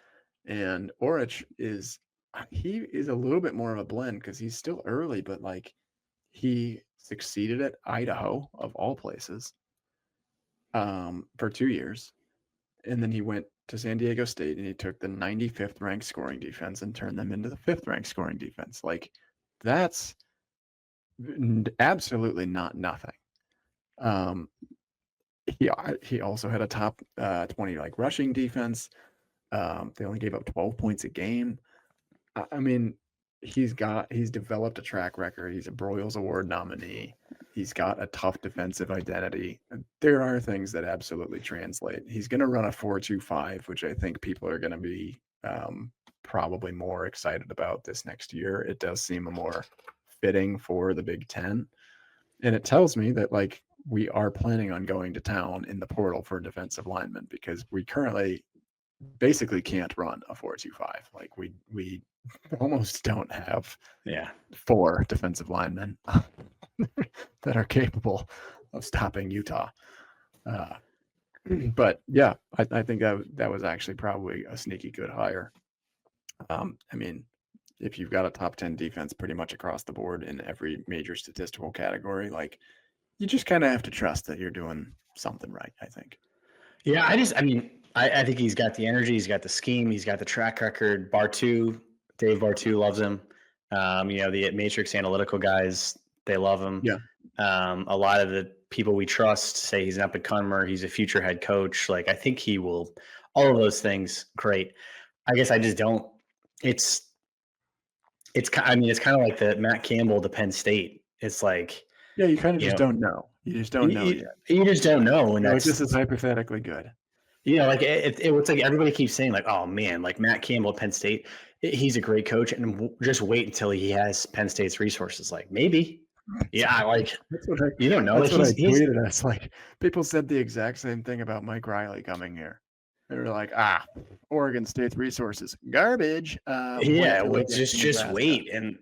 And Orich is a little bit more of a blend because he's still early, but like he succeeded at Idaho of all places for 2 years. And then he went to San Diego State and he took the 95th ranked scoring defense and turned them into the 5th ranked scoring defense. Like that's absolutely not nothing. He also had a top 20 like rushing defense. They only gave up 12 points a game. I mean, he's developed a track record. He's a Broyles Award nominee. He's got a tough defensive identity. There are things that absolutely translate. He's going to run a 4.25, which I think people are going to be probably more excited about this next year. It does seem a more fitting for the Big Ten. And it tells me that like we are planning on going to town in the portal for defensive linemen because we currently basically can't run a 4-2-5. Like we almost don't have 4 defensive linemen that are capable of stopping Utah. But yeah, I think that was actually probably a sneaky good hire. I mean, if you've got a top 10 defense pretty much across the board in every major statistical category, like you just kind of have to trust that you're doing something right, I think. Yeah, I think he's got the energy, he's got the scheme, he's got the track record. Dave Bartu loves him. The Matrix analytical guys, they love him. Yeah. A lot of the people we trust say he's an up and comer, he's a future head coach. Like I think he will, all of those things, great. I guess I just don't. It's kind of like the Matt Campbell to Penn State. It's like you kind of just don't know. You just don't know yet. You just don't know, and this is hypothetically good. Like it's like everybody keeps saying like, oh man, like Matt Campbell at Penn State, he's a great coach, and just wait until he has Penn State's resources. Like maybe, like you don't know. That's what I tweeted. It's like people said the exact same thing about Mike Riley coming here. They were like, Oregon State's resources garbage. Just wait, and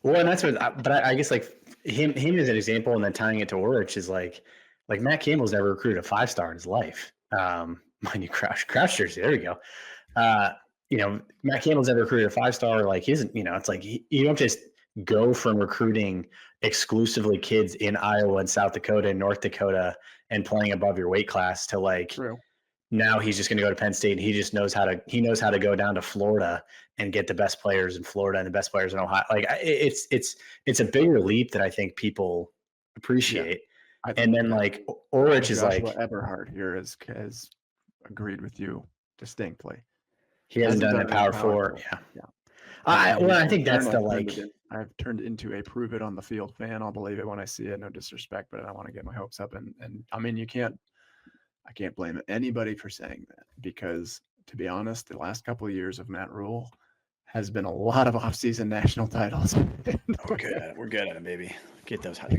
that's what. But I guess like him as an example, and then tying it to Orich is like Matt Campbell's never recruited a 5-star in his life. My new Crouch jersey. There we go. Matt Campbell's never recruited a 5-star. Like he isn't. It's like you don't just go from recruiting exclusively kids in Iowa and South Dakota and North Dakota and playing above your weight class to like. True. Now he's just going to go to Penn State, and he just knows how to go down to Florida and get the best players in Florida and the best players in Ohio. Like it's a bigger leap that I think people appreciate. Yeah. And then like Orich is like Eberhard here has agreed with you distinctly. He hasn't done it Power 4. Yeah. I think that's I've turned into a prove it on the field fan. I'll believe it when I see it. No disrespect, but I don't want to get my hopes up. And I mean, I can't blame anybody for saying that because, to be honest, the last couple of years of Matt Rule has been a lot of off-season national titles. We're good at it, baby. Get those house.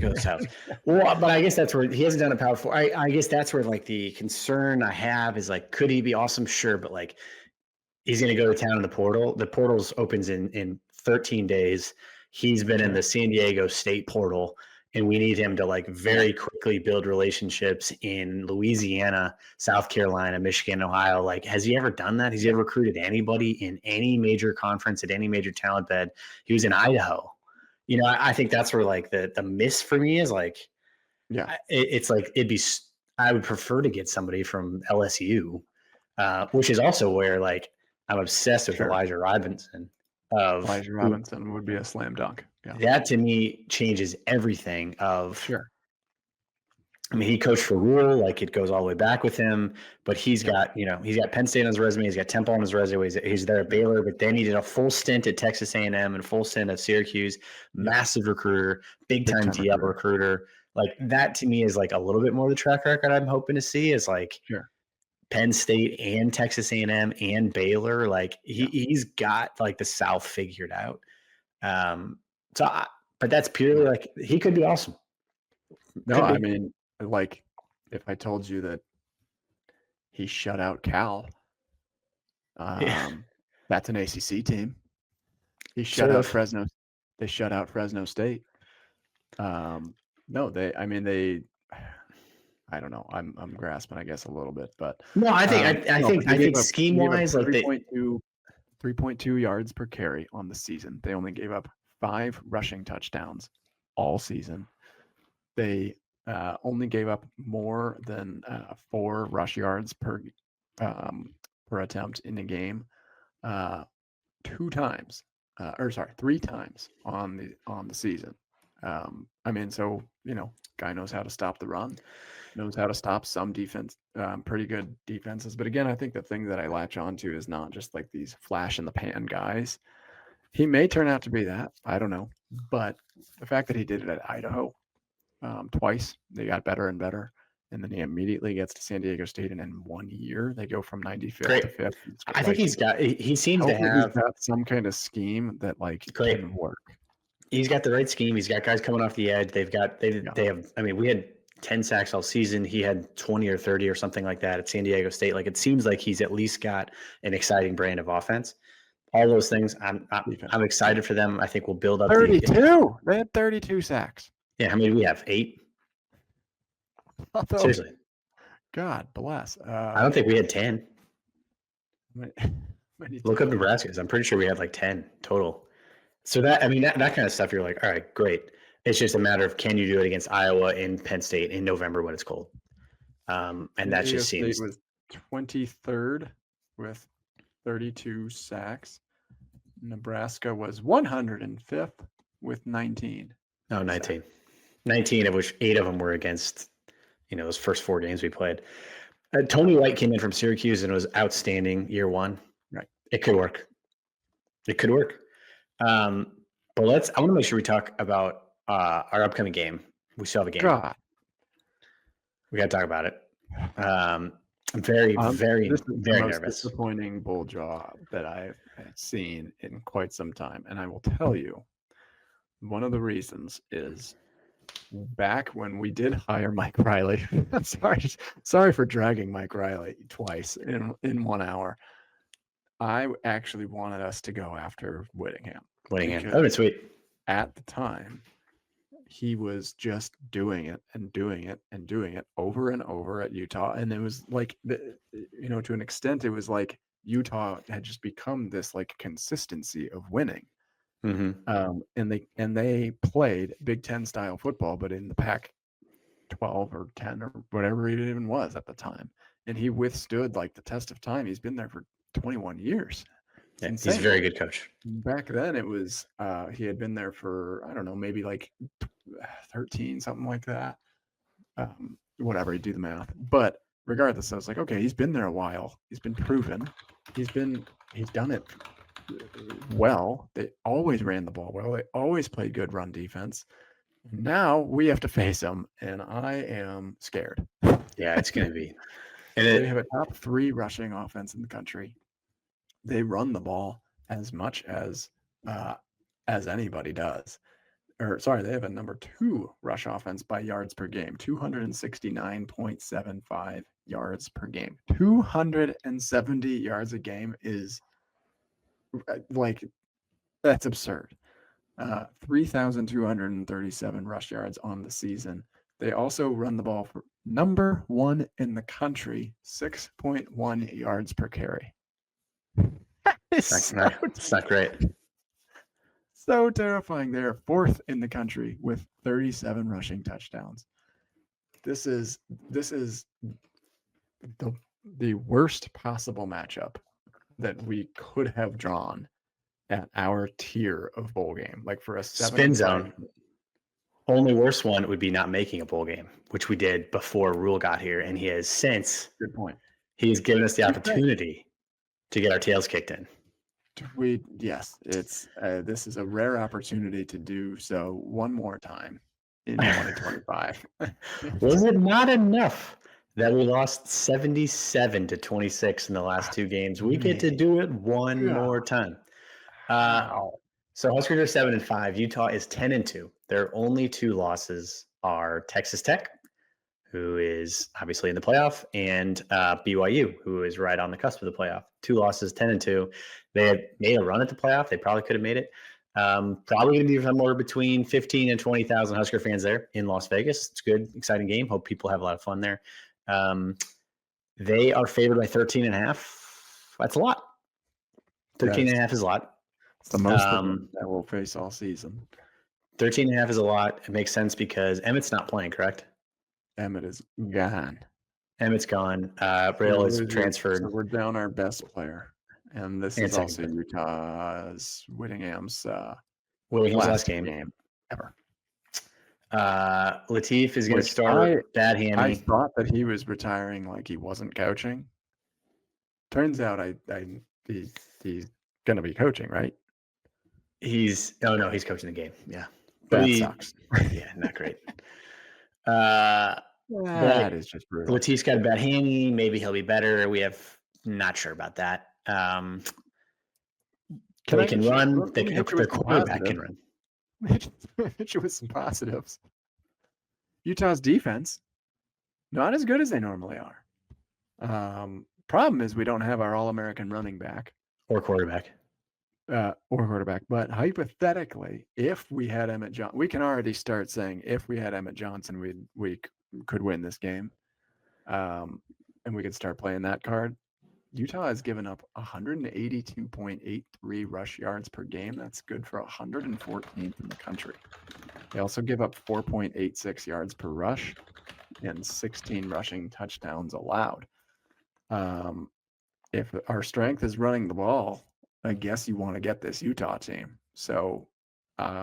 Well, but I guess that's where he hasn't done a Power 4. I guess that's where like the concern I have is like, could he be awesome? Sure, but like he's going to go to town in the portal. The portals opens in 13 days. He's been in the San Diego State portal. And we need him to like very quickly build relationships in Louisiana, South Carolina, Michigan, Ohio. Like, has he ever done that? Has he ever recruited anybody in any major conference at any major talent bed? He was in Idaho. I think that's where like the miss for me is like, it's like I would prefer to get somebody from LSU, which is also where like I'm obsessed with Elijah Robinson. Elijah Robinson would be a slam dunk. Yeah. That to me changes everything. Sure. I mean, he coached for Rule, like it goes all the way back with him, but he's got Penn State on his resume, he's got Temple on his resume, he's there at Baylor, but then he did a full stint at Texas A&M and full stint at Syracuse, massive recruiter, big time recruiter. Like that to me is like a little bit more the track record I'm hoping to see is like Penn State and Texas A&M and Baylor. Like he's got like the South figured out. But that's purely like he could be awesome. I mean, like if I told you that he shut out Cal, that's an ACC team. He shut out Fresno. They shut out Fresno State. I don't know. I'm grasping, I guess, a little bit, but no, I think scheme wise, like 3.2 yards per carry on the season. They only gave up 5 rushing touchdowns all season. They only gave up more than 4 rush yards per attempt in a game 3 times on the season. Guy knows how to stop the run, knows how to stop some defense, pretty good defenses. But again, I think the thing that I latch onto is not just like these flash in the pan guys. He may turn out to be that. I don't know. But the fact that he did it at Idaho twice, they got better and better. And then he immediately gets to San Diego State, and in 1 year, they go from 95th to 5th. I think he seems to have got some kind of scheme that like can work. He's got the right scheme. He's got guys coming off the edge. They Yeah. have. I mean, we had 10 sacks all season. He had 20 or 30 or something like that at San Diego State. Like, it seems like he's at least got an exciting brand of offense. All those things. Defense. I'm excited for them. I think we'll build up 32. They had 32 sacks. Yeah, how many do we have? 8? Seriously. God bless. I don't think we had 10. Many Look up Nebraska's. I'm pretty sure we had like 10 total. So that kind of stuff, you're like, all right, great. It's just a matter of, can you do it against Iowa and Penn State in November when it's cold? And that just seems. State was 23rd with 32 sacks. Nebraska was 105th with 19. No, 19. Sacks. 19, of which 8 of them were against, those first 4 games we played. Tony White came in from Syracuse and was outstanding year 1. Right. It could work. But I want to make sure we talk about our upcoming game. We still have a game. God. We got to talk about it. I'm very nervous. Disappointing bowl job that I've seen in quite some time. And I will tell you, one of the reasons is back when we did hire Mike Riley. sorry for dragging Mike Riley twice in 1 hour. I actually wanted us to go after Whittingham. Oh, that's sweet. At the time, he was just doing it and doing it and doing it over and over at Utah. And it was like, to an extent, it was like Utah had just become this like consistency of winning. Mm-hmm. And they played Big Ten style football, but in the Pac-12 or 10 or whatever it even was at the time. And he withstood like the test of time. He's been there for 21 years. Yeah, he's a very good coach. Back then it was he had been there for, I don't know, maybe like 13, something like that. Whatever, you do the math. But regardless, I was like, okay, he's been there a while. He's been proven. He's done it well. They always ran the ball well. They always played good run defense. Now we have to face him, and I am scared. Yeah, it's going to be. And they have a top 3 rushing offense in the country. They run the ball as much as anybody does. They have a number 2 rush offense by yards per game, 269.75 yards per game. 270 yards a game is like, that's absurd. 3,237 rush yards on the season. They also run the ball for number 1 in the country, 6.1 yards per carry. It's not great. So terrifying. They're 4th in the country with 37 rushing touchdowns. This is the worst possible matchup that we could have drawn at our tier of bowl game. Like for a spin zone. Only worse one would be not making a bowl game, which we did before Rule got here, and he has since. Good point. He's given us the opportunity to get our tails kicked in. Yes, it's this is a rare opportunity to do so one more time in 2025. Was it not enough that we lost 77-26 in the last 2 games? We get to do it one more time. So Huskers are 7-5. Utah is 10-2. Their only 2 losses are Texas Tech, who is obviously in the playoff, and BYU, who is right on the cusp of the playoff. 2 losses, 10-2. They had made a run at the playoff. They probably could have made it. Probably going to be somewhere between 15 and 20,000 Husker fans there in Las Vegas. It's a good, exciting game. Hope people have a lot of fun there. They are favored by 13.5. That's a lot. 13.5 is a lot. It's the most that we'll face all season. 13.5 is a lot. It makes sense because Emmett's not playing, correct? Emmett is gone. Emmett's gone. Raiola is transferred. So we're down our best player. And this is also Utah's Whittingham's last game ever. Latif is going to start. Bad hammy. I thought that he was retiring, like he wasn't coaching. Turns out he's going to be coaching, right? He's coaching the game. Yeah, that sucks. Yeah, not great. That is just brutal. Latif's got a bad hammy. Maybe he'll be better. Not sure about that. They can run. Their quarterback can run. hit you with some positives. Utah's defense, not as good as they normally are. Problem is we don't have our All-American running back or quarterback. But hypothetically, if we had Emmett Johnson, we can already start saying if we had Emmett Johnson, we could win this game, and we could start playing that card. Utah has given up 182.83 rush yards per game. That's good for 114th in the country. They also give up 4.86 yards per rush and 16 rushing touchdowns allowed. If our strength is running the ball, I guess you want to get this Utah team. So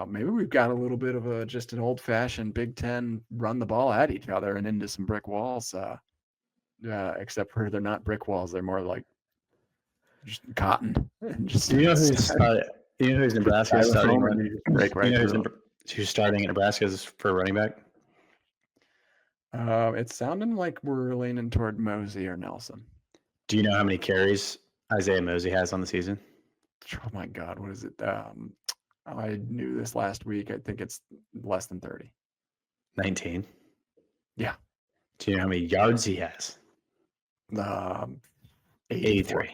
maybe we've got a little bit of just an old-fashioned Big Ten run the ball at each other and into some brick walls. Except for they're not brick walls; they're more like just cotton. Do you know who's Nebraska starting? Who's starting at Nebraska for running back? It's sounding like we're leaning toward Mosey or Nelson. Do you know how many carries Isaiah Mosey has on the season? Oh my God, what is it? I knew this last week. I think it's less than 30. 19. Yeah. Do you know how many yards he has? 83.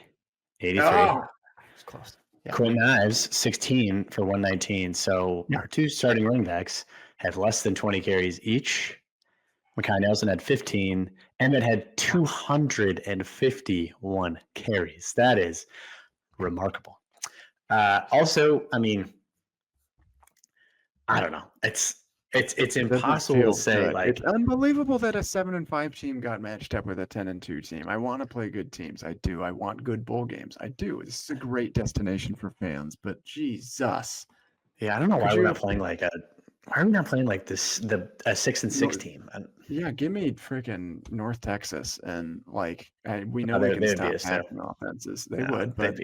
83. Oh, it's close. Yeah. Quinn Ives, 16 for 119. So our two starting running backs have less than 20 carries each. Mekhi Nelson had 15. Emmett had 251 carries. That is remarkable. Also, I mean, I don't know. It's impossible to say. Good. Like, it's unbelievable that a 7-5 team got matched up with a 10-2 team. I want to play good teams. I do. I want good bowl games. I do. This is a great destination for fans. But Jesus, yeah, I don't know why we're not playing like a. Why are we not playing like this? A 6-6 team. Yeah, give me freaking North Texas and like we know we can stop passing offenses. They would, but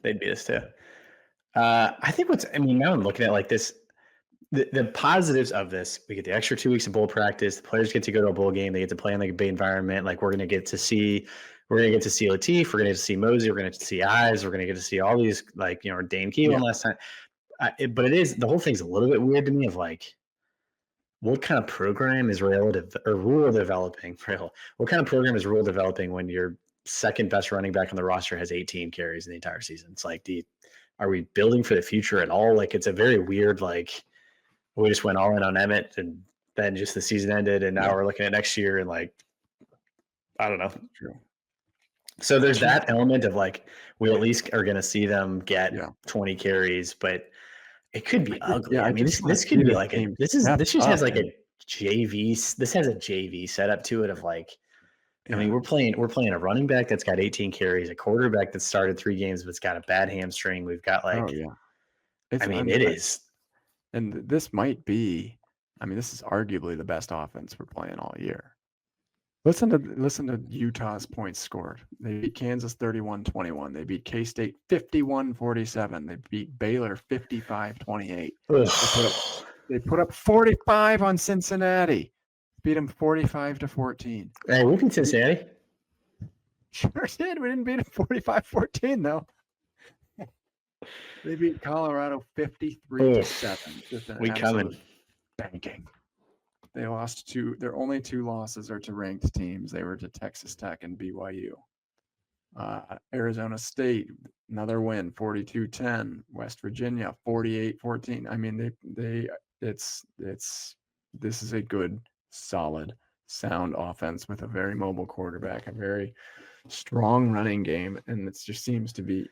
they'd beat us too. I think now I'm looking at like this. The positives of this, we get the extra 2 weeks of bowl practice. The players get to go to a bowl game. They get to play in like a big environment. Like we're gonna get to see Lateef. We're gonna get to see Mosey. We're gonna get to see Ives. We're gonna get to see all these Dane Keelan last time. But the whole thing's a little bit weird to me of like, what kind of program is Rule developing? What kind of program is Rule developing when your second best running back on the roster has 18 carries in the entire season? It's like, are we building for the future at all? Like, it's a very weird, like, we just went all in on Emmett and then just the season ended and now we're looking at next year and like, I don't know. True. So there's that element of like, we at least are going to see them get 20 carries, but it could be ugly. Yeah, I mean, this could be like this just has like a JV. This has a JV setup to it of like, I mean, we're playing a running back that's got 18 carries, a quarterback that started 3 games but's got a bad hamstring. We've got like, it is. And this might be, this is arguably the best offense we're playing all year. Listen to Utah's points scored. They beat Kansas 31-21. They beat K-State 51-47. They beat Baylor 55-28. They put up 45 on Cincinnati. Beat them 45-14. Hey, we beat Cincinnati. Sure did. We didn't beat them 45-14 though. They beat Colorado 53-7. We coming. Banking. They lost their only 2 losses are to ranked teams. They were to Texas Tech and BYU. Arizona State, another win, 42-10. West Virginia, 48-14. This is a good, solid, sound offense with a very mobile quarterback, a very strong running game, and it just seems to be.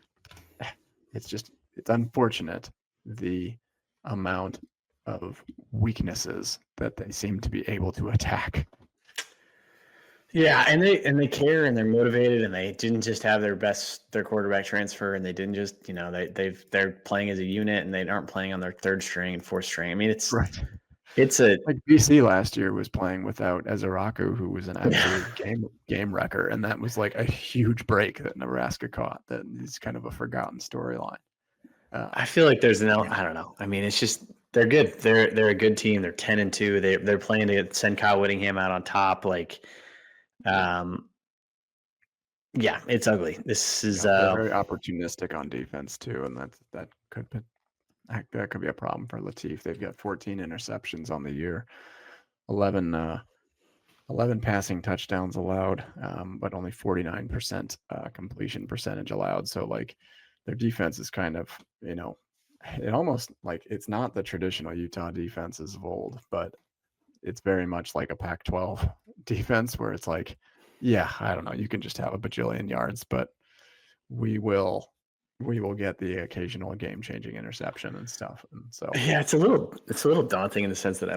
It's unfortunate the amount of weaknesses that they seem to be able to attack. Yeah, and they care and they're motivated and they didn't just have their quarterback transfer and they didn't just they're playing as a unit and they aren't playing on their 3rd string and 4th string. I mean, it's right. It's a like BC last year was playing without Ezeraku, who was an absolute game wrecker, and that was like a huge break that Nebraska caught. That is kind of a forgotten storyline. I feel like there's I don't know. I mean, it's just they're good. They're a good team. They're 10-2. They're playing to send Kyle Whittingham out on top. Like, it's ugly. This is they're very opportunistic on defense too, and that could That could be a problem for Latif. They've got 14 interceptions on the year, 11 passing touchdowns allowed, but only 49% completion percentage allowed. So like their defense is kind of, it almost like it's not the traditional Utah defenses of old, but it's very much like a Pac-12 defense where it's like, yeah, I don't know, you can just have a bajillion yards, but we will get the occasional game-changing interception and stuff. And so Yeah, it's a little daunting in the sense that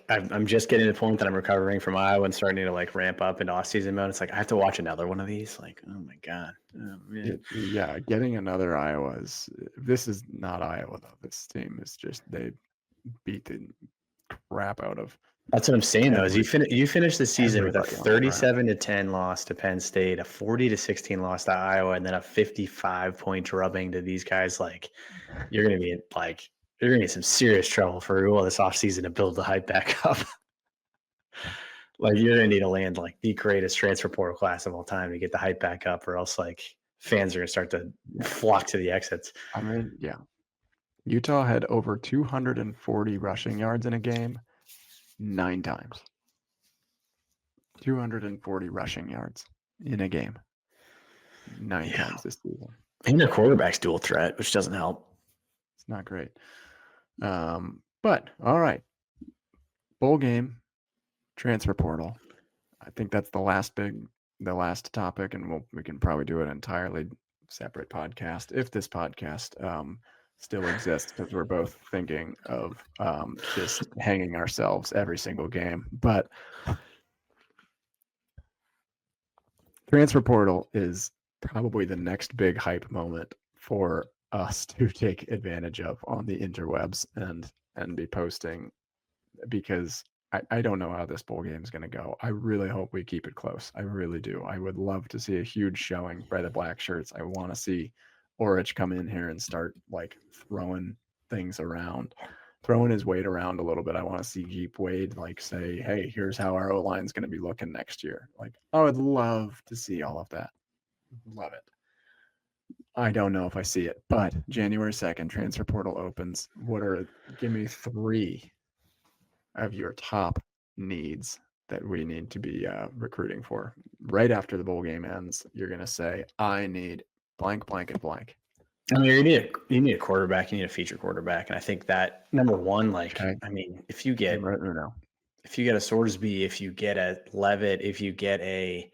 I'm just getting to the point that I'm recovering from Iowa and starting to like ramp up into off-season mode. It's like I have to watch another one of these. Like, oh my god, oh, man. yeah, getting another this is not Iowa though. This team is just they beat the crap out of. That's what I'm saying though. Is you finish the season with a everybody on the 37-10 loss to Penn State, a 40-16 loss to Iowa, and then a 55-point drubbing to these guys. Like, you're gonna be in some serious trouble for Raiola this offseason to build the hype back up. Like, you're gonna need to land like the greatest transfer portal class of all time to get the hype back up, or else like fans are gonna start to flock to the exits. I mean, yeah. Utah had over 240 rushing yards in a game 9 times. 240 rushing yards in a game 9 times this season. And their quarterback's dual threat, which doesn't help. It's not great. But all right. Bowl game, transfer portal. I think that's the last topic, and we can probably do an entirely separate podcast if this podcast still exists, because we're both thinking of just hanging ourselves every single game. But transfer portal is probably the next big hype moment for us to take advantage of on the interwebs and be posting, because I don't know how this bowl game is going to go. I really hope we keep it close. I really do. I would love to see a huge showing by the black shirts. I want to see Orich come in here and start like throwing things around, throwing his weight around a little bit. I want to see Jeep Wade like say, hey, here's how our O-line is going to be looking next year. Like, I would love to see all of that. Love it. I don't know if I see it, but January 2nd, transfer portal opens. Give me 3 of your top needs that we need to be recruiting for. Right after the bowl game ends, you're going to say, I need blank, blank, and blank. I mean, you need a quarterback. You need a feature quarterback, and I think that number one, like, okay. I mean, if you get a Sorsby, if you get a Levitt, if you get a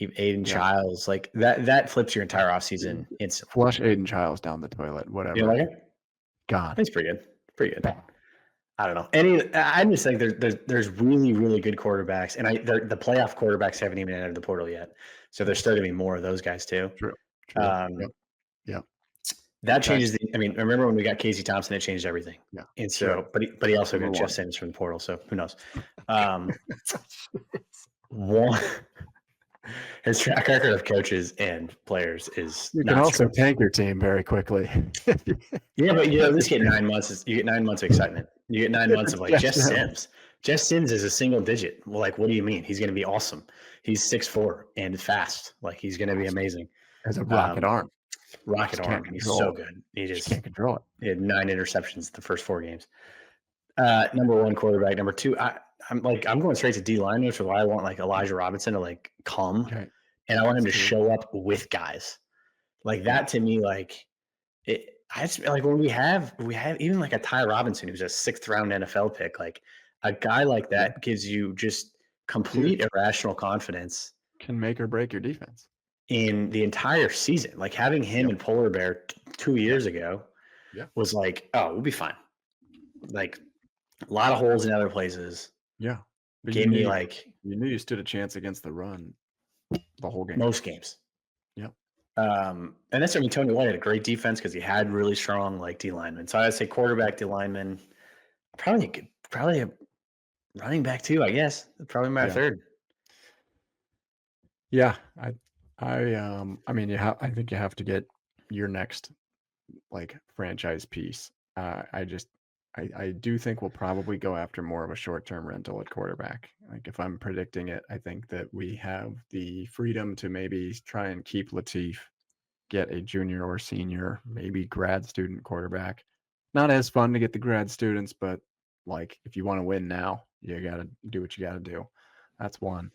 Aiden Childs, like that flips your entire offseason instantly. Flush Aiden Childs down the toilet, whatever. You like it? God, it's pretty good. Pretty good. I don't know. I just think there's really, really good quarterbacks, and the playoff quarterbacks haven't even entered the portal yet, so there's starting to be more of those guys too. True. Yep. That changes I mean, remember when we got Casey Thompson? It changed everything. Yeah. And so, but he also got Jeff Sims from the portal, so who knows? His track record of coaches and players is. You can also tank your team very quickly. Yeah, but at least get 9 months. You get 9 months of excitement. You get 9 months of like Jeff Sims. Jeff Sims is a single digit. Well, like, what do you mean? He's going to be awesome. He's 6'4" and fast. Like, he's going to be amazing. As a rocket arm. Rocket arm. He's so good. He just can't control it. He had 9 interceptions the first 4 games. Number 1 quarterback. Number 2, I'm going straight to D line, which is why I want like Elijah Robinson to like come, and I want him to show up with guys like that. To me, like when we have even like a Ty Robinson who's a 6th round NFL pick, like a guy like that gives you just complete irrational confidence, can make or break your defense in the entire season. Like having him and Polar Bear 2 years ago was like, oh, we'll be fine. Like a lot of holes in other places. Yeah. Gave me you knew you stood a chance against the run the whole game. Most games. Yep. And that's, I mean, Tony White had a great defense because he had really strong like D linemen. So I'd say quarterback, D lineman, probably a running back too, I guess. Probably my third. Yeah. I mean, I think you have to get your next like franchise piece. I do think we'll probably go after more of a short-term rental at quarterback. Like if I'm predicting it, I think that we have the freedom to maybe try and keep Latif, get a junior or senior, maybe grad student quarterback, not as fun to get the grad students, but like if you want to win now, you got to do what you got to do. That's one.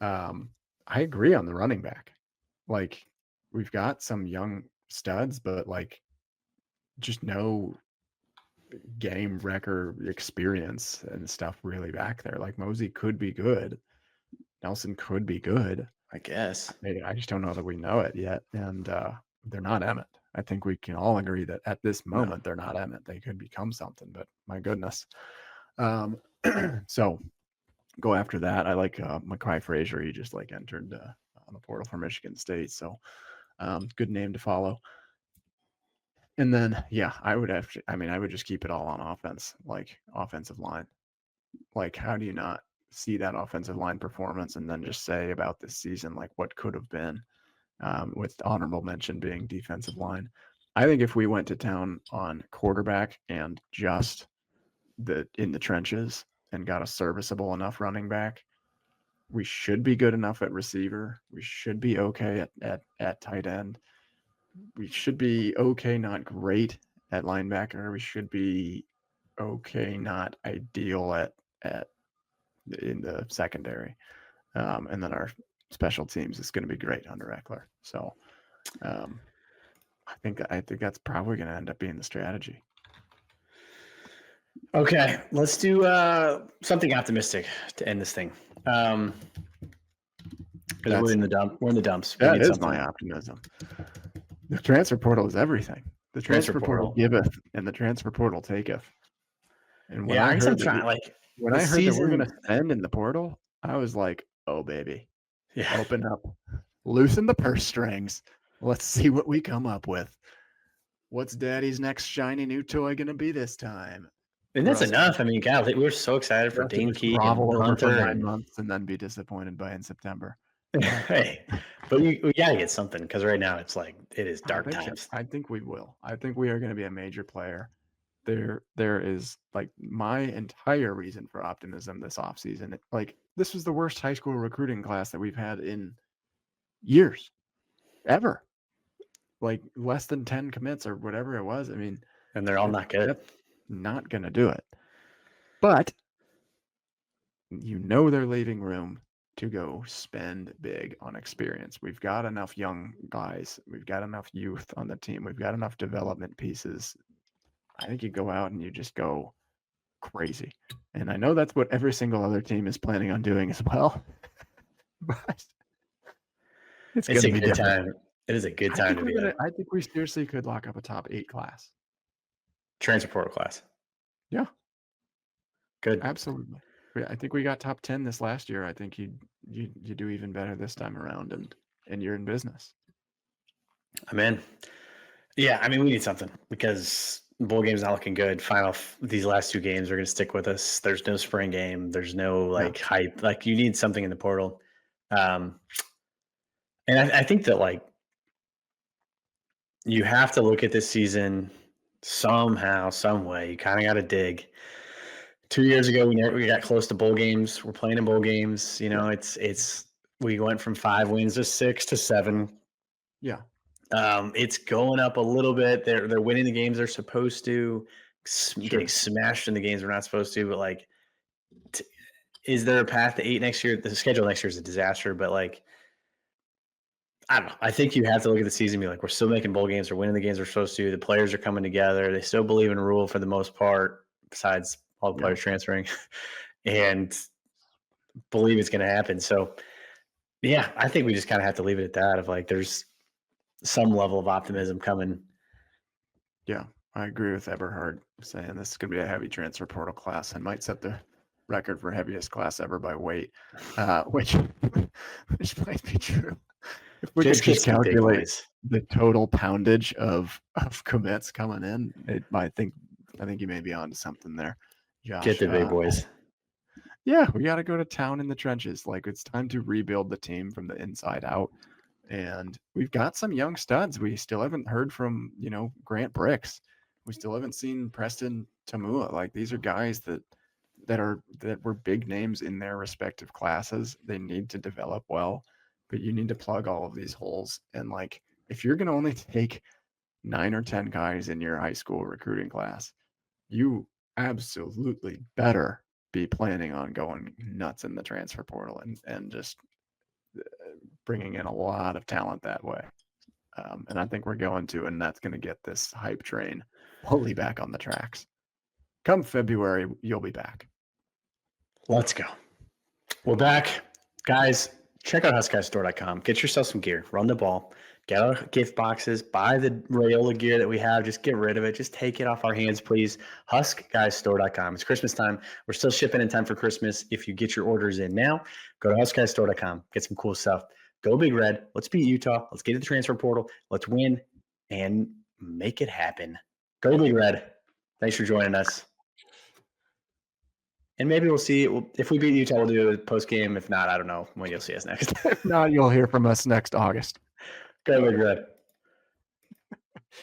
I agree on the running back. Like we've got some young studs, but like just no game record experience and stuff really back there. Like Mosey could be good. Nelson could be good. I guess. I just don't know that we know it yet. And they're not Emmett. I think we can all agree that at this moment, they're not Emmett. They could become something, but my goodness. So go after that. I like Mackay Frazier. He just like entered on the portal for Michigan State. So good name to follow. And then, yeah, I would just keep it all on offense, like offensive line. Like, how do you not see that offensive line performance and then just say about this season, like what could have been, with honorable mention being defensive line? I think if we went to town on quarterback and just in the trenches and got a serviceable enough running back, we should be good enough at receiver. We should be okay at tight end. We should be okay, not great at linebacker. We should be okay, not ideal at in the secondary. And then our special teams is going to be great under Eckler. So I think that's probably going to end up being the strategy. Okay, let's do something optimistic to end this thing. Because we're in the dump. We're in the dumps. That is my optimism. The transfer portal is everything. The transfer portal giveth, and the transfer portal taketh. And when I heard that we're going to spend in the portal, I was like, "Oh baby, yeah, open up, loosen the purse strings. Let's see what we come up with. What's Daddy's next shiny new toy going to be this time?" And that's enough. I mean, God, we were so excited for Dane Keek and Hunter for 9 months and then be disappointed by in September. Hey, but we got to get something because right now it is dark times. I think we will. I think we are going to be a major player. There is like my entire reason for optimism this offseason. Like this was the worst high school recruiting class that we've had in years, ever. Like less than 10 commits or whatever it was. I mean, and they're all not good. Not going to do it. But they're leaving room to go spend big on experience. We've got enough young guys. We've got enough youth on the team. We've got enough development pieces. I think you go out and you just go crazy. And I know that's what every single other team is planning on doing as well. But it's going to be good time. It is a good time to be there. I think we seriously could lock up a top 8 class. Transfer portal class. Yeah. Good. Absolutely. I think we got top 10 this last year. I think you do even better this time around, and you're in business. I'm in. Yeah, I mean, we need something because bowl game's not looking good. These last 2 games are going to stick with us. There's no spring game. There's no hype. Like you need something in the portal. And I think that you have to look at this season somehow, some way. You kind of got to dig. 2 years ago, we got close to bowl games. We're playing in bowl games. We went from 5 wins to 6 to 7. Yeah. It's going up a little bit. They're winning the games they're supposed to, getting smashed in the games we're not supposed to. But is there a path to 8 next year? The schedule next year is a disaster. But I don't know. I think you have to look at the season and be like, we're still making bowl games. We're winning the games we're supposed to. The players are coming together. They still believe in Rule for the most part, besides all the players transferring, and believe it's going to happen. So, yeah, I think we just kind of have to leave it at that. Of there's some level of optimism coming. Yeah, I agree with Eberhard saying this is going to be a heavy transfer portal class and might set the record for heaviest class ever by weight, which might be true. If we could just calculate the total poundage of commits coming in, I think you may be onto something there, Josh. Get the big boys. Yeah, we got to go to town in the trenches. It's time to rebuild the team from the inside out. And we've got some young studs. We still haven't heard from, Grant Bricks. We still haven't seen Preston Tamua. These are guys that were big names in their respective classes. They need to develop well, but you need to plug all of these holes. And if you're going to only take 9 or 10 guys in your high school recruiting class, you absolutely better be planning on going nuts in the transfer portal and just bringing in a lot of talent that way. And I think we're going to, and that's going to get this hype train fully back on the tracks. Come February, you'll be back. Let's go. We're back. Guys, check out HuskGuysStore.com. Get yourself some gear. Run the ball. Get our gift boxes. Buy the Raiola gear that we have. Just get rid of it. Just take it off our hands, please. HuskGuysStore.com. It's Christmas time. We're still shipping in time for Christmas. If you get your orders in now, go to HuskGuysStore.com. Get some cool stuff. Go Big Red. Let's beat Utah. Let's get to the transfer portal. Let's win and make it happen. Go Big Red. Thanks for joining us. And maybe we'll see. If we beat Utah, we'll do a post game. If not, I don't know when you'll see us next. If not, you'll hear from us next August. Go Big Red.